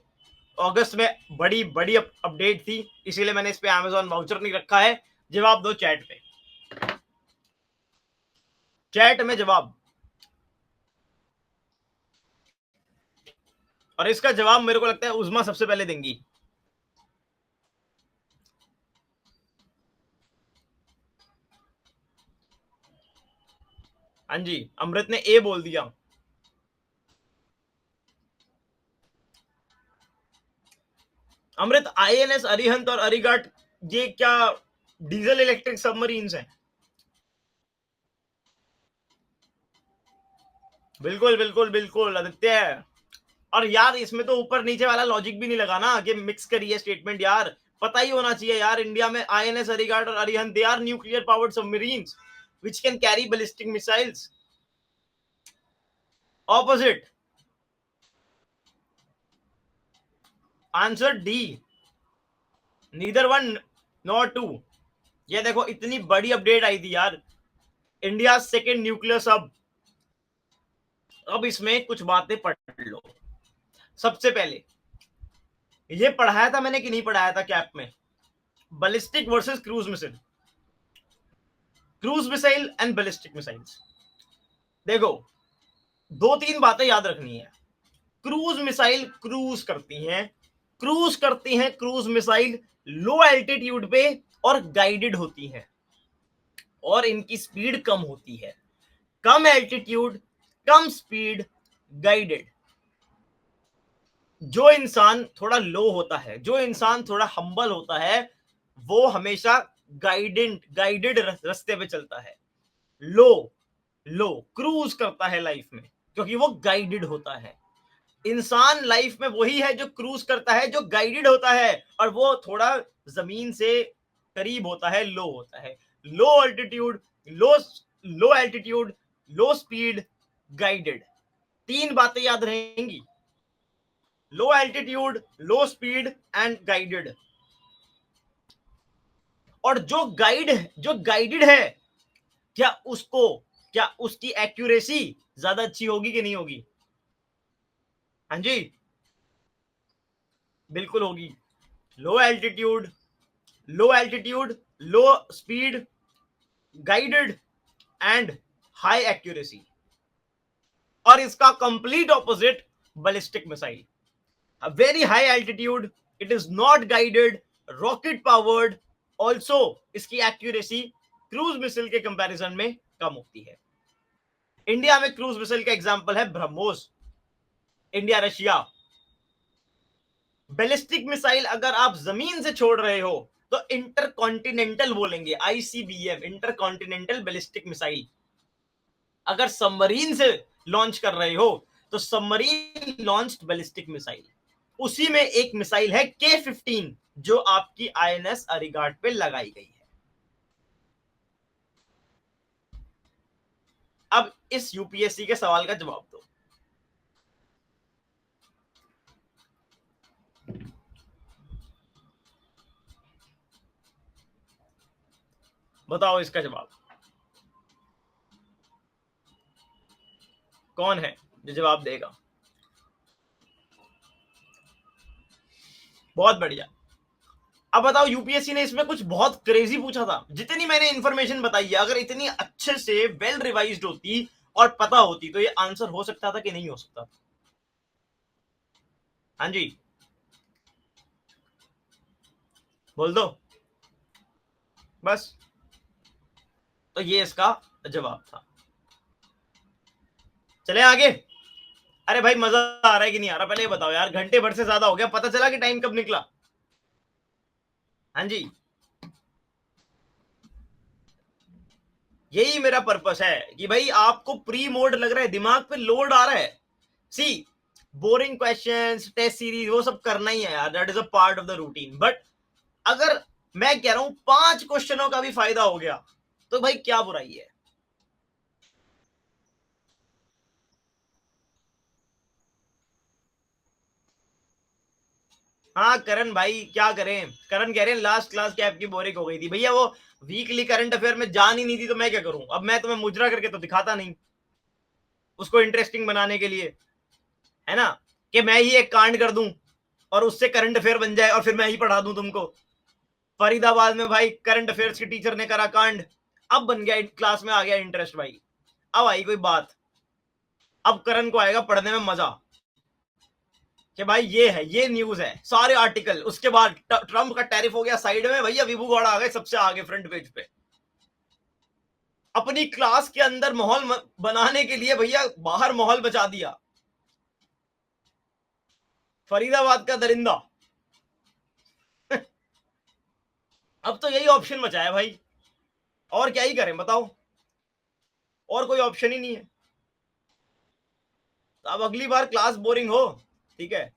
Speaker 1: अगस्त में बड़ी बड़ी अपडेट थी, इसीलिए मैंने इस पे Amazon वाउचर नहीं रखा है। जवाब दो चैट पे, चैट में जवाब। और इसका जवाब मेरे को लगता है उज़मा सबसे पहले देंगी। हाँ जी, अमृत ने ए बोल दिया। अमृत, आईएनएस अरिहंत और अरिघाट ये क्या डीजल इलेक्ट्रिक सबमरीन्स हैं? बिल्कुल बिल्कुल बिल्कुल आदित्य। और यार इसमें तो ऊपर नीचे वाला लॉजिक भी नहीं लगा ना कि मिक्स करिए स्टेटमेंट। यार पता ही होना चाहिए यार, इंडिया में आईएनएस अरिघाट और Arihant they are nuclear powered submarines which can carry ballistic missiles. Opposite. Answer D. Neither one nor two. ये देखो इतनी बड़ी अपडेट आई थी यार, इंडिया सेकेंड न्यूक्लियर सब। अब इसमें कुछ बातें पढ़ लो। सबसे पहले ये पढ़ाया था मैंने कि नहीं पढ़ाया था कैप में? Ballistic versus cruise missile, cruise missile and ballistic missiles. देखो 2-3 बातें याद रखनी है। क्रूज मिसाइल क्रूज करती हैं, क्रूज करती हैं क्रूज मिसाइल लो एल्टीट्यूड पे और गाइडेड होती हैं और इनकी स्पीड कम होती है। कम एल्टीट्यूड, कम स्पीड, गाइडेड। जो इंसान थोड़ा लो होता है, जो इंसान थोड़ा हम्बल होता है, वो हमेशा गाइडेड रास्ते पे चलता है। लो क्रूज करता है लाइफ में क्योंकि वो गाइडेड होता है। इंसान लाइफ में वही है जो क्रूज करता है, जो गाइडेड होता है और वो थोड़ा जमीन से करीब होता है, लो होता है। लो एल्टीट्यूड, लो एल्टीट्यूड, लो स्पीड, गाइडेड। 3 बातें याद रहेंगी, लो altitude, low speed and guided. और जो गाइडेड है, क्या उसकी एक्यूरेसी ज्यादा अच्छी होगी कि नहीं होगी? हाँ जी, बिल्कुल होगी। लो altitude, low speed, guided and high accuracy. और इसका complete opposite ballistic missile, a very high altitude, it is not guided, rocket powered, also इसकी एक्यूरेसी क्रूज मिसाइल के कंपैरिजन में कम होती है। इंडिया में क्रूज मिसाइल का एग्जांपल है BrahMos, India Russia. Ballistic missile अगर आप जमीन से छोड़ रहे हो तो इंटरकॉन्टिनेंटल बोलेंगे, आईसीबीएम, इंटरकॉन्टिनेंटल बैलिस्टिक मिसाइल। अगर सबमरीन से लॉन्च कर रहे हो तो सबमरीन लॉन्च्ड बैलिस्टिक मिसाइल। उसी में एक मिसाइल है K-15 जो आपकी INS अरिगाट पे लगाई गई है। अब इस यूपीएससी के सवाल का जवाब दो। बताओ इसका जवाब कौन है जो जवाब देगा? बहुत बढ़िया। अब बताओ, यूपीएससी ने इसमें कुछ बहुत क्रेजी पूछा था। जितनी मैंने इंफॉर्मेशन बताई है, अगर इतनी अच्छे से वेल रिवाइज्ड होती और पता होती तो ये आंसर हो सकता था कि नहीं हो सकता था? हाँ जी, बोल दो बस। तो ये इसका जवाब था। चले आगे। अरे भाई, मजा आ रहा है कि नहीं आ रहा पहले ये बताओ यार। घंटे भर से ज्यादा हो गया, पता चला कि टाइम कब निकला? हाँ जी, यही मेरा पर्पस है कि भाई आपको प्री मोड लग रहा है, दिमाग पे लोड आ रहा है। सी, बोरिंग क्वेश्चंस, टेस्ट सीरीज, वो सब करना ही है यार, that is a part of the routine. But अगर मैं कह रहा हूं 5 क्वेश्चनों का भी फायदा हो गया तो भाई क्या बुराई है? हाँ करण भाई, क्या करें? करण कह रहे हैं लास्ट क्लास की आपकी बोरिंग हो गई थी। भैया वो वीकली करंट अफेयर में जान ही नहीं थी तो मैं क्या करूं? अब मैं तुम्हें मुजरा करके तो दिखाता नहीं उसको इंटरेस्टिंग बनाने के लिए, है ना, कि मैं ही एक कांड कर दूं और उससे करंट अफेयर बन जाए और फिर मैं ही पढ़ा दूं तुमको। फरीदाबाद में भाई करंट अफेयर्स की टीचर ने करा कांड, अब बन गया क्लास में, आ गया इंटरेस्ट भाई। अब आई कोई बात, अब करण को आएगा पढ़ने में मजा कि भाई ये है, ये न्यूज है, सारे आर्टिकल। उसके बाद ट्रम्प का टैरिफ हो गया साइड में, भैया विभू गौड़ा आ गए सबसे आगे फ्रंट पेज पे। अपनी क्लास के अंदर माहौल बनाने के लिए भैया बाहर माहौल बचा दिया। फरीदाबाद का दरिंदा। अब तो यही ऑप्शन बचा है भाई, और क्या ही करें बताओ? और कोई ऑप्शन ही नहीं है। तो अब अगली बार क्लास बोरिंग हो, ठीक है,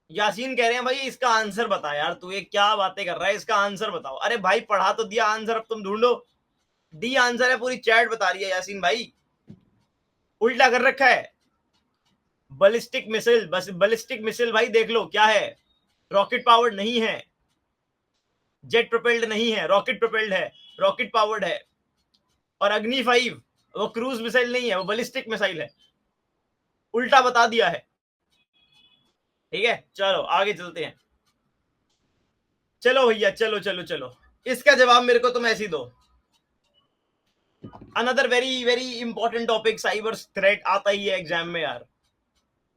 Speaker 1: यासीन कह रहे हैं भाई इसका आंसर बता यार, तू ये क्या बातें कर रहा है, इसका आंसर बताओ। अरे भाई पढ़ा तो दिया, आंसर अब तुम ढूंढो। डी आंसर है, पूरी चैट बता रही है यासीन भाई। उल्टा कर रखा है। बैलिस्टिक मिसाइल, बस बैलिस्टिक मिसाइल भाई देख लो क्या है, रॉकेट पावर्ड नहीं है, जेट प्रोपेल्ड नहीं है, रॉकेट प्रोपेल्ड है, रॉकेट पावर्ड है। और अग्नि 5 वो क्रूज मिसाइल नहीं है, वो बैलिस्टिक मिसाइल है। उल्टा बता दिया है। ठीक है, चलो आगे चलते हैं। चलो भैया, चलो चलो चलो, इसका जवाब मेरे को तुम ऐसे ही दो। Another very very important topic, cyber threat आता ही है एग्जाम में यार।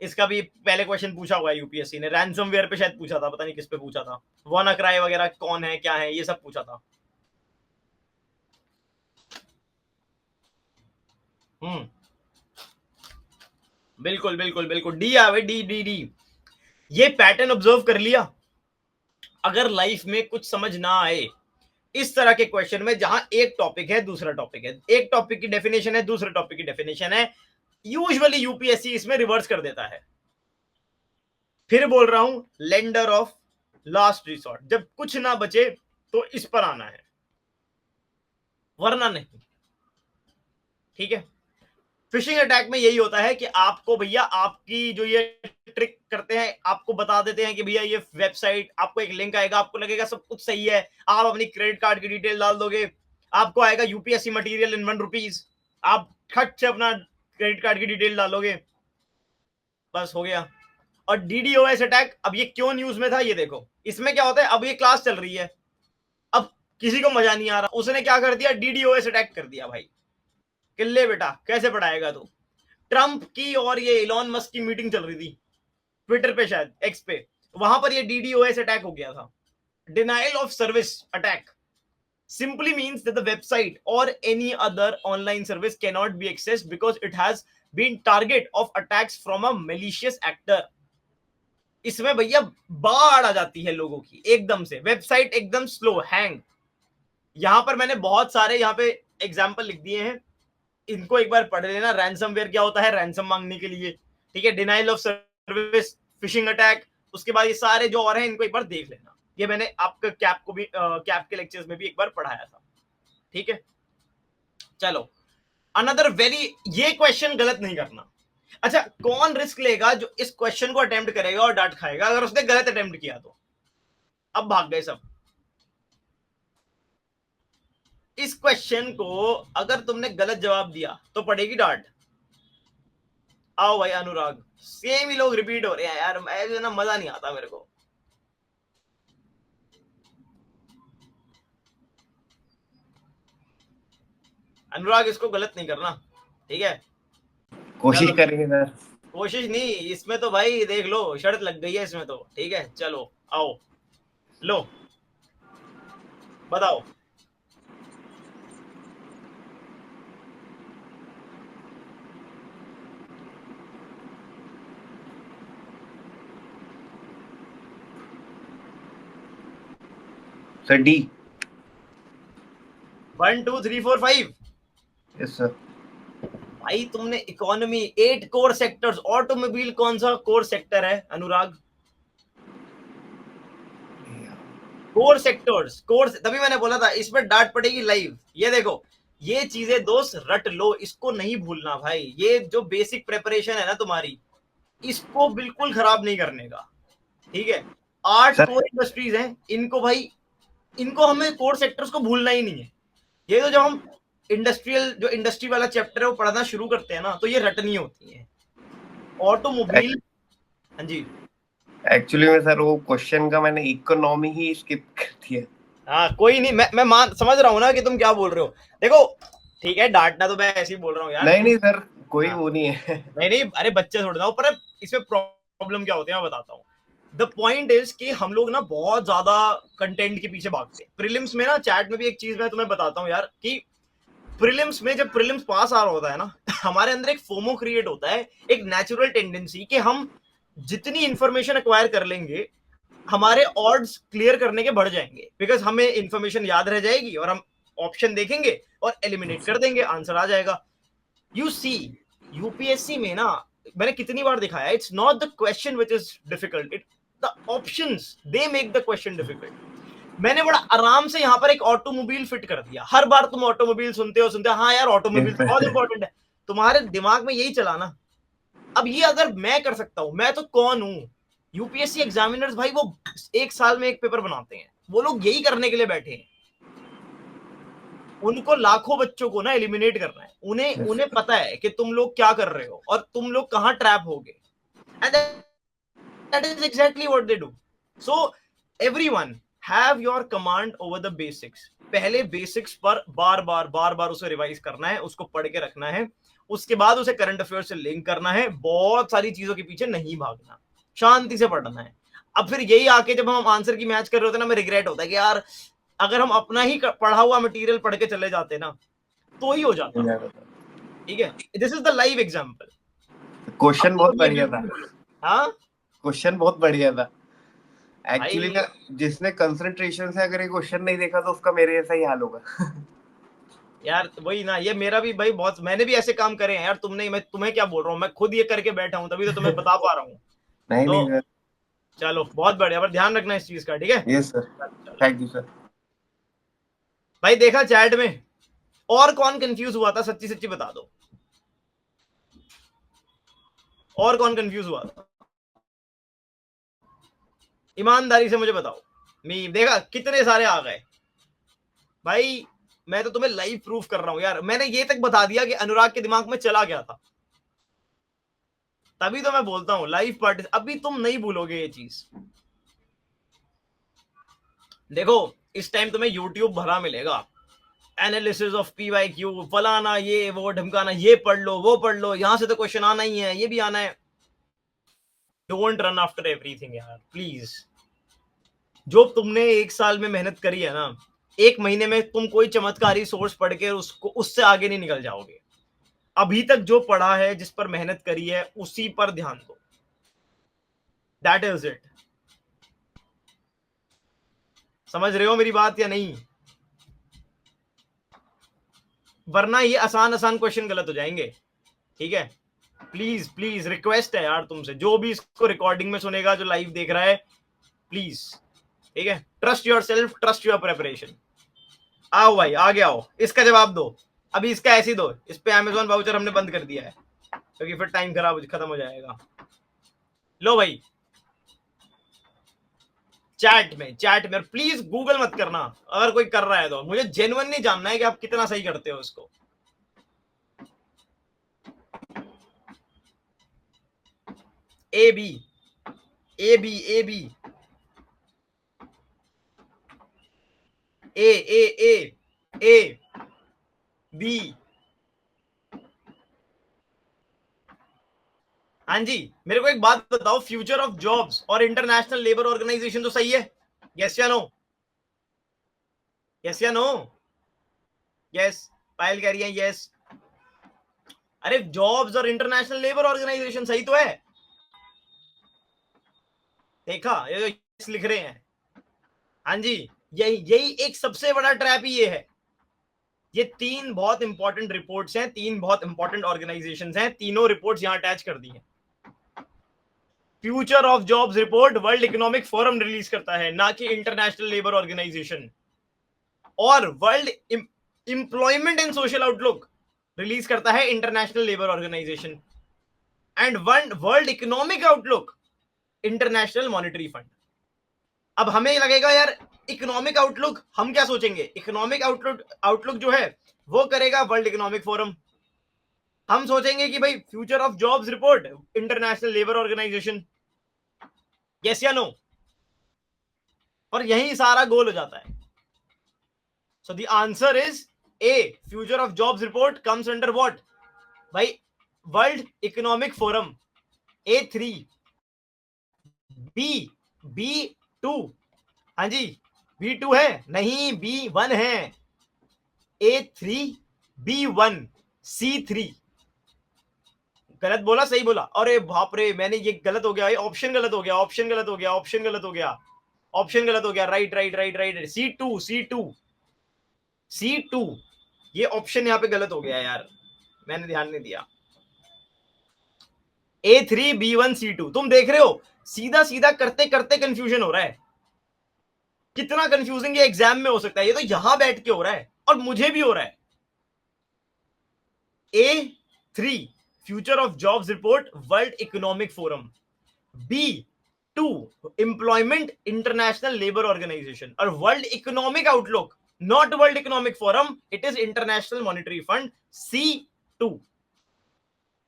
Speaker 1: इसका भी पहले क्वेश्चन पूछा हुआ है यूपीएससी ने, रैंसमवेयर पे शायद पूछा था, पता नहीं किस पे पूछा था, वानाक्राई वगैरह कौन है क्या है ये सब पूछा था। बिल्कुल बिल्कुल बिल्कुल, डी आवे, डी डी डी। ये पैटर्न ऑब्जर्व कर लिया। अगर लाइफ में कुछ समझ ना आए इस तरह के क्वेश्चन में, जहां एक टॉपिक है दूसरा टॉपिक है, एक टॉपिक की डेफिनेशन है दूसरे टॉपिक की डेफिनेशन है, यूजुअली यूपीएससी इसमें रिवर्स कर देता है। फिर बोल रहा हूं, लेंडर ऑफ लास्ट रिसोर्ट, जब कुछ ना बचे तो इस पर आना है, वरना नहीं। ठीक है, फिशिंग अटैक में यही होता है कि आपको भैया, आपकी जो ये ट्रिक करते हैं, आपको बता देते हैं कि भैया ये वेबसाइट, आपको एक लिंक आएगा, आपको लगेगा सब कुछ सही है, आप अपनी क्रेडिट कार्ड की डिटेल डाल दोगे, आपको आएगा यूपीएससी मटेरियल इन ₹1, आप खट से अपना क्रेडिट कार्ड की डिटेल डालोगे, बस हो गया। और डीडीओएस अटैक, अब ये क्यों न्यूज में था ये देखो, इसमें क्या होता है, अब ये क्लास चल रही है, अब किसी को मजा नहीं आ रहा, उसने क्या कर दिया, डीडीओएस अटैक कर दिया भाई, किल्ले बेटा कैसे पढ़ाएगा तू। ट्रंप की और ये इलॉन मस्क की मीटिंग चल रही थी ट्विटर पे, शायद एक्स पे, वहां पर ये डीडीओएस अटैक हो गया था, denial of service attack. simply means that the website or any other online service cannot be accessed because it has been target of attacks from a malicious actor। इसमें भैया बाढ़ आ जाती है लोगों की एकदम से, वेबसाइट एकदम स्लो हैंग। यहां पर मैंने बहुत सारे यहाँ पे एग्जांपल लिख दिए हैं, इनको एक बार पढ़ लेना। रैंसमवेयर क्या होता है, रैंसम मांगने के लिए, ठीक है, denial of service, phishing attack, उसके बाद ये सारे जो और हैं इनको एक बार देख लेना। ये मैंने आपका कैप को भी कैप के लेक्चर्स में भी एक बार पढ़ाया था। ठीक है, चलो अनदर वेरी, ये क्वेश्चन गलत नहीं करना। अच्छा, कौन रिस्क लेगा जो इस क्वेश्चन को अटेम्प्ट करेगा और डांट खाएगा अगर उसने गलत अटेम्प्ट किया तो? अब भाग गए सब। इस क्वेश्चन को अगर तुमने गलत जवाब दिया तो पड़ेगी डांट। आओ भाई अनुराग, सेम ही लोग रिपीट हो रहे हैं यार, मैं ना मजा नहीं आता मेरे को। अनुराग इसको गलत नहीं करना, ठीक है,
Speaker 6: कोशिश करेंगे सर।
Speaker 1: कोशिश नहीं, इसमें तो भाई देख लो शर्त लग गई है इसमें तो। ठीक है, चलो आओ, लो बताओ।
Speaker 6: Sir D.
Speaker 1: 1 2 3 4 5।
Speaker 6: Yes sir.
Speaker 1: भाई तुमने इकोनॉमी 8 कोर सेक्टर्स, ऑटोमोबाइल कौन सा कोर सेक्टर है अनुराग? कोर सेक्टर्स, कोर, तभी मैंने बोला था इसमें डांट पड़ेगी लाइव। ये देखो, ये चीजें दोस्त रट लो, इसको नहीं भूलना भाई। ये जो बेसिक प्रिपरेशन है ना तुम्हारी, इसको बिल्कुल खराब नहीं करने का। ठीक है, 8 कोर इंडस्ट्रीज हैं, इनको भाई, इनको हमें कोर सेक्टर्स को भूलना ही नहीं है। ये तो जब हम इंडस्ट्रियल, जो इंडस्ट्री वाला चैप्टर है वो पढ़ना शुरू करते हैं ना, तो ये रटनी होती है। ऑटोमोबाइल, हाँ जी,
Speaker 6: एक्चुअली में सर वो क्वेश्चन का मैंने इकोनॉमी ही स्किप कर दिया।
Speaker 1: हाँ कोई नहीं, मैं समझ रहा हूँ ना कि तुम क्या बोल रहे हो। देखो ठीक है, डांटना तो मैं ऐसे ही बोल रहा हूँ यार।
Speaker 6: नहीं सर, कोई वो नहीं है।
Speaker 1: नहीं, अरे बच्चे छोड़ दो, पर इसमें प्रॉब्लम क्या होती है मैं बताता हूँ। द पॉइंट इज कि हम लोग ना बहुत ज्यादा कंटेंट के पीछे भागते हैं। प्रीलिम्स में ना, चैट में भी एक चीज मैं तुम्हें बताता हूँ यार, कि प्रीलिम्स में जब प्रीलिम्स पास आ रहा होता है ना, हमारे अंदर एक फोमो क्रिएट होता है, एक नेचुरल टेंडेंसी कि हम जितनी इंफॉर्मेशन एक्वायर कर लेंगे हमारे ऑड्स क्लियर करने के बढ़ जाएंगे, बिकॉज हमें इंफॉर्मेशन याद रह जाएगी और हम ऑप्शन देखेंगे और एलिमिनेट कर देंगे, आंसर आ जाएगा। यू सी यूपीएससी में ना, मैंने कितनी बार दिखाया, it's not the question which is difficult, it the options they make the question difficult. मैंने बड़ा आराम से यहाँ पर एक ऑटोमोबाइल फिट कर दिया। हर बार तुम ऑटोमोबाइल सुनते हो, हाँ यार ऑटोमोबाइल बहुत इंपॉर्टेंट है, तुम्हारे दिमाग में यही चला ना। अब ये अगर मैं कर सकता हूं, मैं तो कौन हूं? यूपीएससी एग्जामिनर्स भाई, वो 1 साल में एक पेपर बनाते हैं, वो लोग यही करने के लिए बैठे हैं। उनको लाखों बच्चों को ना एलिमिनेट करना है, उन्हें पता है कि तुम लोग क्या कर रहे हो और तुम लोग कहां ट्रैप होगे, and that is exactly what they do. So everyone have your command over the basics. पहले बेसिक्स पर बार बार उसे रिवाइज करना है, उसको पढ़ के रखना है, उसके बाद उसे करंट अफेयर से लिंक करना है, बहुत सारी चीजों के पीछे नहीं भागना, शांति से पढ़ना है। अब फिर यही आके जब हम आंसर की मैच कर रहे होते हैं ना, मैं रिग्रेट होता है कि यार अगर हम अपना ही पढ़ा हुआ मटेरियल पढ़ के चले जाते ना तो ही हो जाता। ठीक है, this is the live example.
Speaker 6: Question बहुत बढ़िया था।
Speaker 1: हाँ
Speaker 6: क्वेश्चन बहुत बढ़िया था एक्चुअली ना, जिसने कंसंट्रेशन से अगर ये क्वेश्चन नहीं देखा तो उसका मेरे जैसा ही हाल होगा।
Speaker 1: यार वही ना, ये मेरा भी भाई बहुत, मैंने भी ऐसे काम करे हैं यार, तुमने, मैं तुम्हें क्या बोल रहा हूँ, मैं खुद ये करके बैठा हूँ तभी तो तुम्हें बता पा रहा हूँ।
Speaker 6: नहीं
Speaker 1: तो
Speaker 6: नहीं सर,
Speaker 1: चलो बहुत बढ़िया, पर ध्यान रखना इस चीज का, ठीक है।
Speaker 6: Yes sir, thank you sir.
Speaker 1: भाई देखा चैट में, और कौन कंफ्यूज हुआ था, सच्ची सच्ची बता दो, और कौन कंफ्यूज हुआ था, ईमानदारी से मुझे बताओ। मी देखा कितने सारे आ गए भाई, मैं तो तुम्हें लाइव प्रूफ कर रहा हूं यार, मैंने ये तक बता दिया कि अनुराग के दिमाग में चला गया था, तभी तो मैं बोलता हूं लाइव पार्टी। अभी तुम नहीं भूलोगे ये चीज। देखो इस टाइम तुम्हें यूट्यूब भरा मिलेगा, एनालिसिस ऑफ PYQ, फलाना ये वो ढमकाना, ये पढ़ लो वो पढ़ लो, यहां से तो क्वेश्चन आना ही है, ये भी आना है। डोंट रन आफ्टर एवरीथिंग यार प्लीज। जो तुमने एक साल में मेहनत करी है ना, एक महीने में तुम कोई चमत्कारी सोर्स पढ़ के उसको, उससे आगे नहीं निकल जाओगे। अभी तक जो पढ़ा है, जिस पर मेहनत करी है, उसी पर ध्यान दो, दैट इज इट। समझ रहे हो मेरी बात या नहीं? वरना ये आसान आसान क्वेश्चन गलत हो जाएंगे। ठीक है, प्लीज प्लीज रिक्वेस्ट है यार तुमसे, जो भी इसको रिकॉर्डिंग में सुनेगा, जो लाइव देख रहा है, प्लीज, ठीक है, trust your self, trust your preparation. आओ भाई आगे आओ, इसका जवाब दो। अभी इसका ऐसे ही दो, इस पे Amazon वाउचर हमने बंद कर दिया है क्योंकि फिर टाइम खत्म हो जाएगा। लो भाई चैट में प्लीज गूगल मत करना, अगर कोई कर रहा है तो मुझे जेन्युइन नहीं जानना है कि आप कितना सही करते हो इसको। A B A B A B A A A A B, हाँ जी, मेरे को एक बात बताओ, फ्यूचर ऑफ जॉब्स और इंटरनेशनल लेबर ऑर्गेनाइजेशन तो सही है? यस या नो? यस या नो? यस, पायल कह रही है यस। अरे जॉब्स और इंटरनेशनल लेबर ऑर्गेनाइजेशन सही तो है, देखा ये जो यस लिख रहे हैं। हाँ जी, यही एक सबसे बड़ा ट्रैप ही ये है। ये तीन बहुत इंपॉर्टेंट रिपोर्ट्स हैं, तीन बहुत इंपॉर्टेंट ऑर्गेनाइजेशंस हैं, तीनों रिपोर्ट्स यहां अटैच कर दी हैं। Future of jobs report World Economic Forum release करता है, ना कि इंटरनेशनल लेबर ऑर्गेनाइजेशन। और World Employment and Social Outlook release करता है International Labour Organization. And World Economic Outlook International Monetary Fund. अब हमें लगेगा यार इकोनॉमिक आउटलुक, हम क्या सोचेंगे, इकोनॉमिक आउटलुक जो है वो करेगा वर्ल्ड इकोनॉमिक फोरम। हम सोचेंगे कि भाई future of jobs report International Labour Organisation. Yes या नो? और यही सारा गोल हो जाता है। So the answer is A, future of jobs report comes under what भाई? World Economic Forum. A3, B2, हाँ जी B2 है नहीं, B1 है। A3, B1, C3। गलत बोला सही बोला? अरे बाप रे, मैंने ये गलत हो गया, ऑप्शन गलत हो गया, ऑप्शन गलत हो गया, ऑप्शन गलत हो गया, ऑप्शन गलत हो गया। Right right right right, C2, ये ऑप्शन यहाँ पे गलत हो गया यार, मैंने ध्यान नहीं दिया। A3, B1, C2, तुम देख रहे हो सीधा सीधा करते करते कंफ्यूजन हो रहा है। कितना कंफ्यूजिंग ये एग्जाम में हो सकता है, ये तो यहां बैठ के हो रहा है और मुझे भी हो रहा है। A3, future of jobs report World Economic Forum. B2, employment International Labour organisation. और World Economic Outlook, not World Economic Forum, it is International Monetary Fund. C2,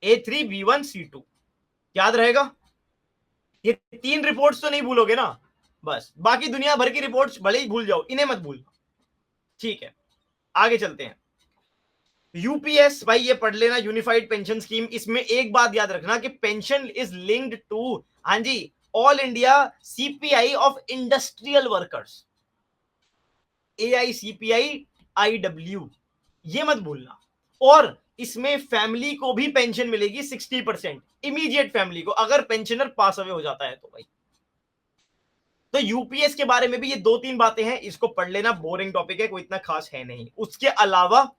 Speaker 1: A3, B1, C2, याद रहेगा? ये तीन रिपोर्ट्स तो नहीं भूलोगे ना? बस बाकी दुनिया भर की रिपोर्ट्स भले ही भूल जाओ, इन्हें मत भूलना। ठीक है, आगे चलते हैं। यूपीएस भाई ये पढ़ लेना, यूनिफाइड पेंशन स्कीम। इसमें एक बात याद रखना कि पेंशन इज लिंक्ड टू, हाँ जी, all India CPI of industrial workers, AICPI IW, ये मत भूलना। और इसमें फैमिली को भी पेंशन मिलेगी 60%, इमीडिएट फैमिली को, अगर पेंशनर पास अवे हो जाता है तो भाई। तो यूपीएस के बारे में भी ये 2-3 बातें हैं, इसको पढ़ लेना, बोरिंग टॉपिक है, कोई इतना खास है नहीं। उसके अलावा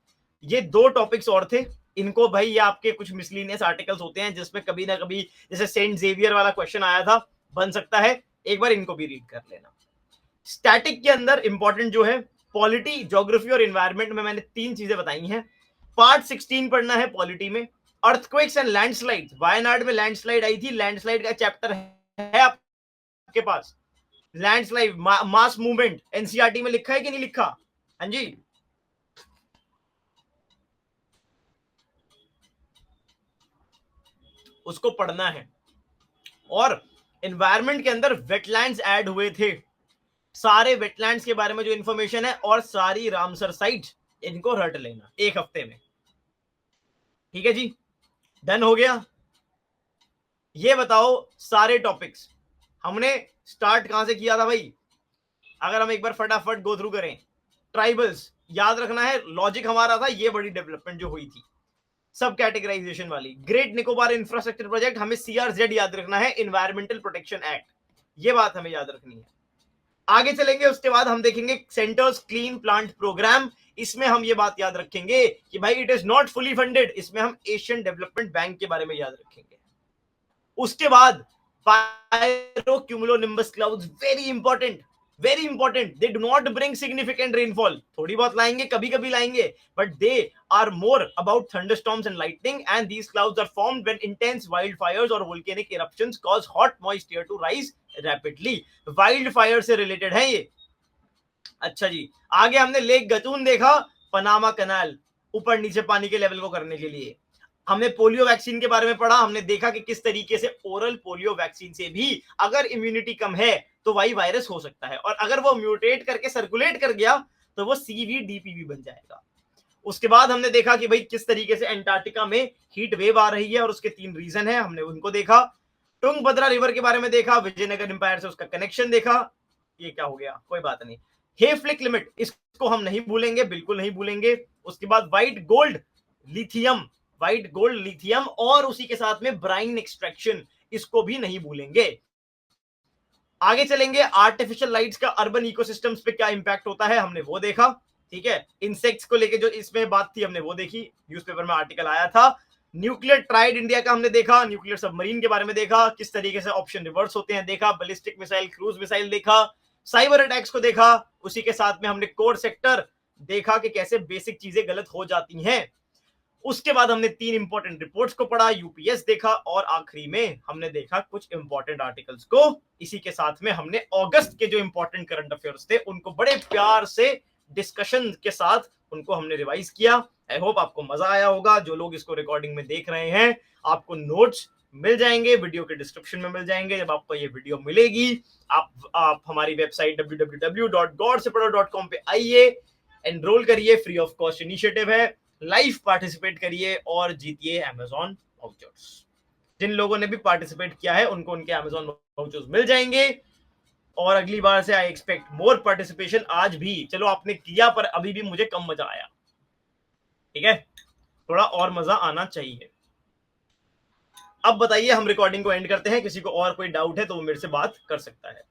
Speaker 1: ये 2 टॉपिक्स और थे, इनको भाई ये आपके कुछ मिसलिनियस आर्टिकल्स होते हैं जिसमें कभी ना कभी जैसे सेंट जेवियर वाला क्वेश्चन आया था, बन सकता है, एक बार इनको भी रीड कर लेना। स्टैटिक के अंदर इंपॉर्टेंट जो है पॉलिटी, ज्योग्राफी और एनवायरनमेंट में मैंने 3 चीजें बताई हैं। पार्ट 16 पढ़ना है पॉलिटी में, अर्थक्वेक्स एंड लैंडस्लाइड, वायनाड में लैंडस्लाइड आई थी, लैंडस्लाइड का चैप्टर है आपके पास। लैंडस्लाइड, मास मूवमेंट, एनसीईआरटी में लिखा है कि नहीं लिखा? हाँ जी, उसको पढ़ना है। और एनवायरनमेंट के अंदर वेटलैंड्स ऐड हुए थे, सारे वेटलैंड्स के बारे में जो इंफॉर्मेशन है और सारी रामसर साइट्स, इनको रट लेना 1 हफ्ते में। ठीक है जी, डन हो गया। ये बताओ सारे टॉपिक्स हमने स्टार्ट कहां से किया था भाई? अगर हम एक बार फटाफट गो थ्रू करें, ट्राइबल्स याद रखना है, लॉजिक हमारा था, ये बड़ी डेवलपमेंट जो हुई थी सब कैटेगराइजेशन वाली। ग्रेट निकोबार इंफ्रास्ट्रक्चर प्रोजेक्ट, हमें CRZ याद रखना है, इन्वायरमेंटल प्रोटेक्शन एक्ट, ये बात हमें याद रखनी है। आगे चलेंगे, उसके बाद हम देखेंगे सेंटर्स क्लीन प्लांट प्रोग्राम, इसमें हम ये बात याद रखेंगे कि भाई it is not fully funded, इसमें हम एशियन डेवलपमेंट बैंक के बारे में याद रखेंगे। उसके बाद pyrocumulonimbus clouds, very important, they do not bring significant rainfall, थोड़ी बहुत लाएंगे, कभी कभी लाएंगे, but they are more about thunderstorms and lightning, and these clouds are formed when intense wildfires और volcanic eruptions cause hot moist air to rise rapidly. Wildfire से रिलेटेड है ये। अच्छा जी, आगे हमने लेक गतून देखा, पनामा कनाल, ऊपर नीचे पानी के लेवल को करने के लिए। हमने पोलियो वैक्सीन के बारे में पढ़ा, हमने देखा कि किस तरीके से ओरल पोलियो वैक्सीन से भी अगर इम्यूनिटी कम है तो वही वायरस हो सकता है, और अगर वो म्यूटेट करके सर्कुलेट कर गया तो वो CVDPV बन जाएगा। उसके बाद हमने देखा कि भाई किस तरीके से अंटार्कटिका में हीट वेव आ रही है और उसके 3 रीजन है, हमने उनको देखा। टुंगभद्रा रिवर के बारे में देखा, विजयनगर एम्पायर से उसका कनेक्शन देखा। ये क्या हो गया, कोई बात नहीं। हेफ्लिक लिमिट, इसको हम नहीं भूलेंगे, बिल्कुल नहीं भूलेंगे। उसके बाद व्हाइट गोल्ड लिथियम और उसी के साथ में ब्राइन एक्सट्रैक्शन, इसको भी नहीं भूलेंगे। आगे चलेंगे, आर्टिफिशियल लाइट्स का अर्बन इकोसिस्टम्स पे क्या इंपैक्ट होता है, हमने वो देखा। ठीक है, इंसेक्ट्स को लेके जो इसमें बात थी हमने वो देखी, न्यूज़पेपर में आर्टिकल आया था। न्यूक्लियर ट्राइड इंडिया का हमने देखा, न्यूक्लियर सबमरीन के बारे में देखा, किस तरीके से ऑप्शन रिवर्स होते हैं देखा, बैलिस्टिक मिसाइल, क्रूज मिसाइल देखा, साइबर अटैक्स को देखा। उसी के साथ में हमने कोर सेक्टर देखा कि कैसे बेसिक चीजें गलत हो जाती हैं। उसके बाद हमने 3 इंपॉर्टेंट रिपोर्ट्स को पढ़ा, यूपीएस देखा, और आखिरी में हमने देखा कुछ इंपॉर्टेंट आर्टिकल्स को। इसी के साथ में हमने अगस्त के जो इंपॉर्टेंट करंट अफेयर्स थे उनको बड़े प्यार से डिस्कशन के साथ उनको हमने रिवाइज किया। आई होप आपको मजा आया होगा। जो लोग इसको रिकॉर्डिंग में देख रहे हैं, आपको नोट्स मिल जाएंगे, वीडियो के डिस्क्रिप्शन में मिल जाएंगे। जब आपको ये वीडियो मिलेगी, आप हमारी वेबसाइट www.godseparo.com पे आइए, एनरोल करिए, फ्री ऑफ कॉस्ट इनिशिएटिव है, लाइव पार्टिसिपेट करिए और जीतिए अमेजॉन वाउचर्स। जिन लोगों ने भी पार्टिसिपेट किया है उनको उनके अमेजॉन वाउचर्स मिल जाएंगे। और अगली बार से आई एक्सपेक्ट मोर पार्टिसिपेशन। आज भी चलो आपने किया, पर अभी भी मुझे कम मजा आया। ठीक है, थोड़ा और मजा आना चाहिए। अब बताइए, हम रिकॉर्डिंग को एंड करते हैं। किसी को और कोई डाउट है तो वो मेरे से बात कर सकता है।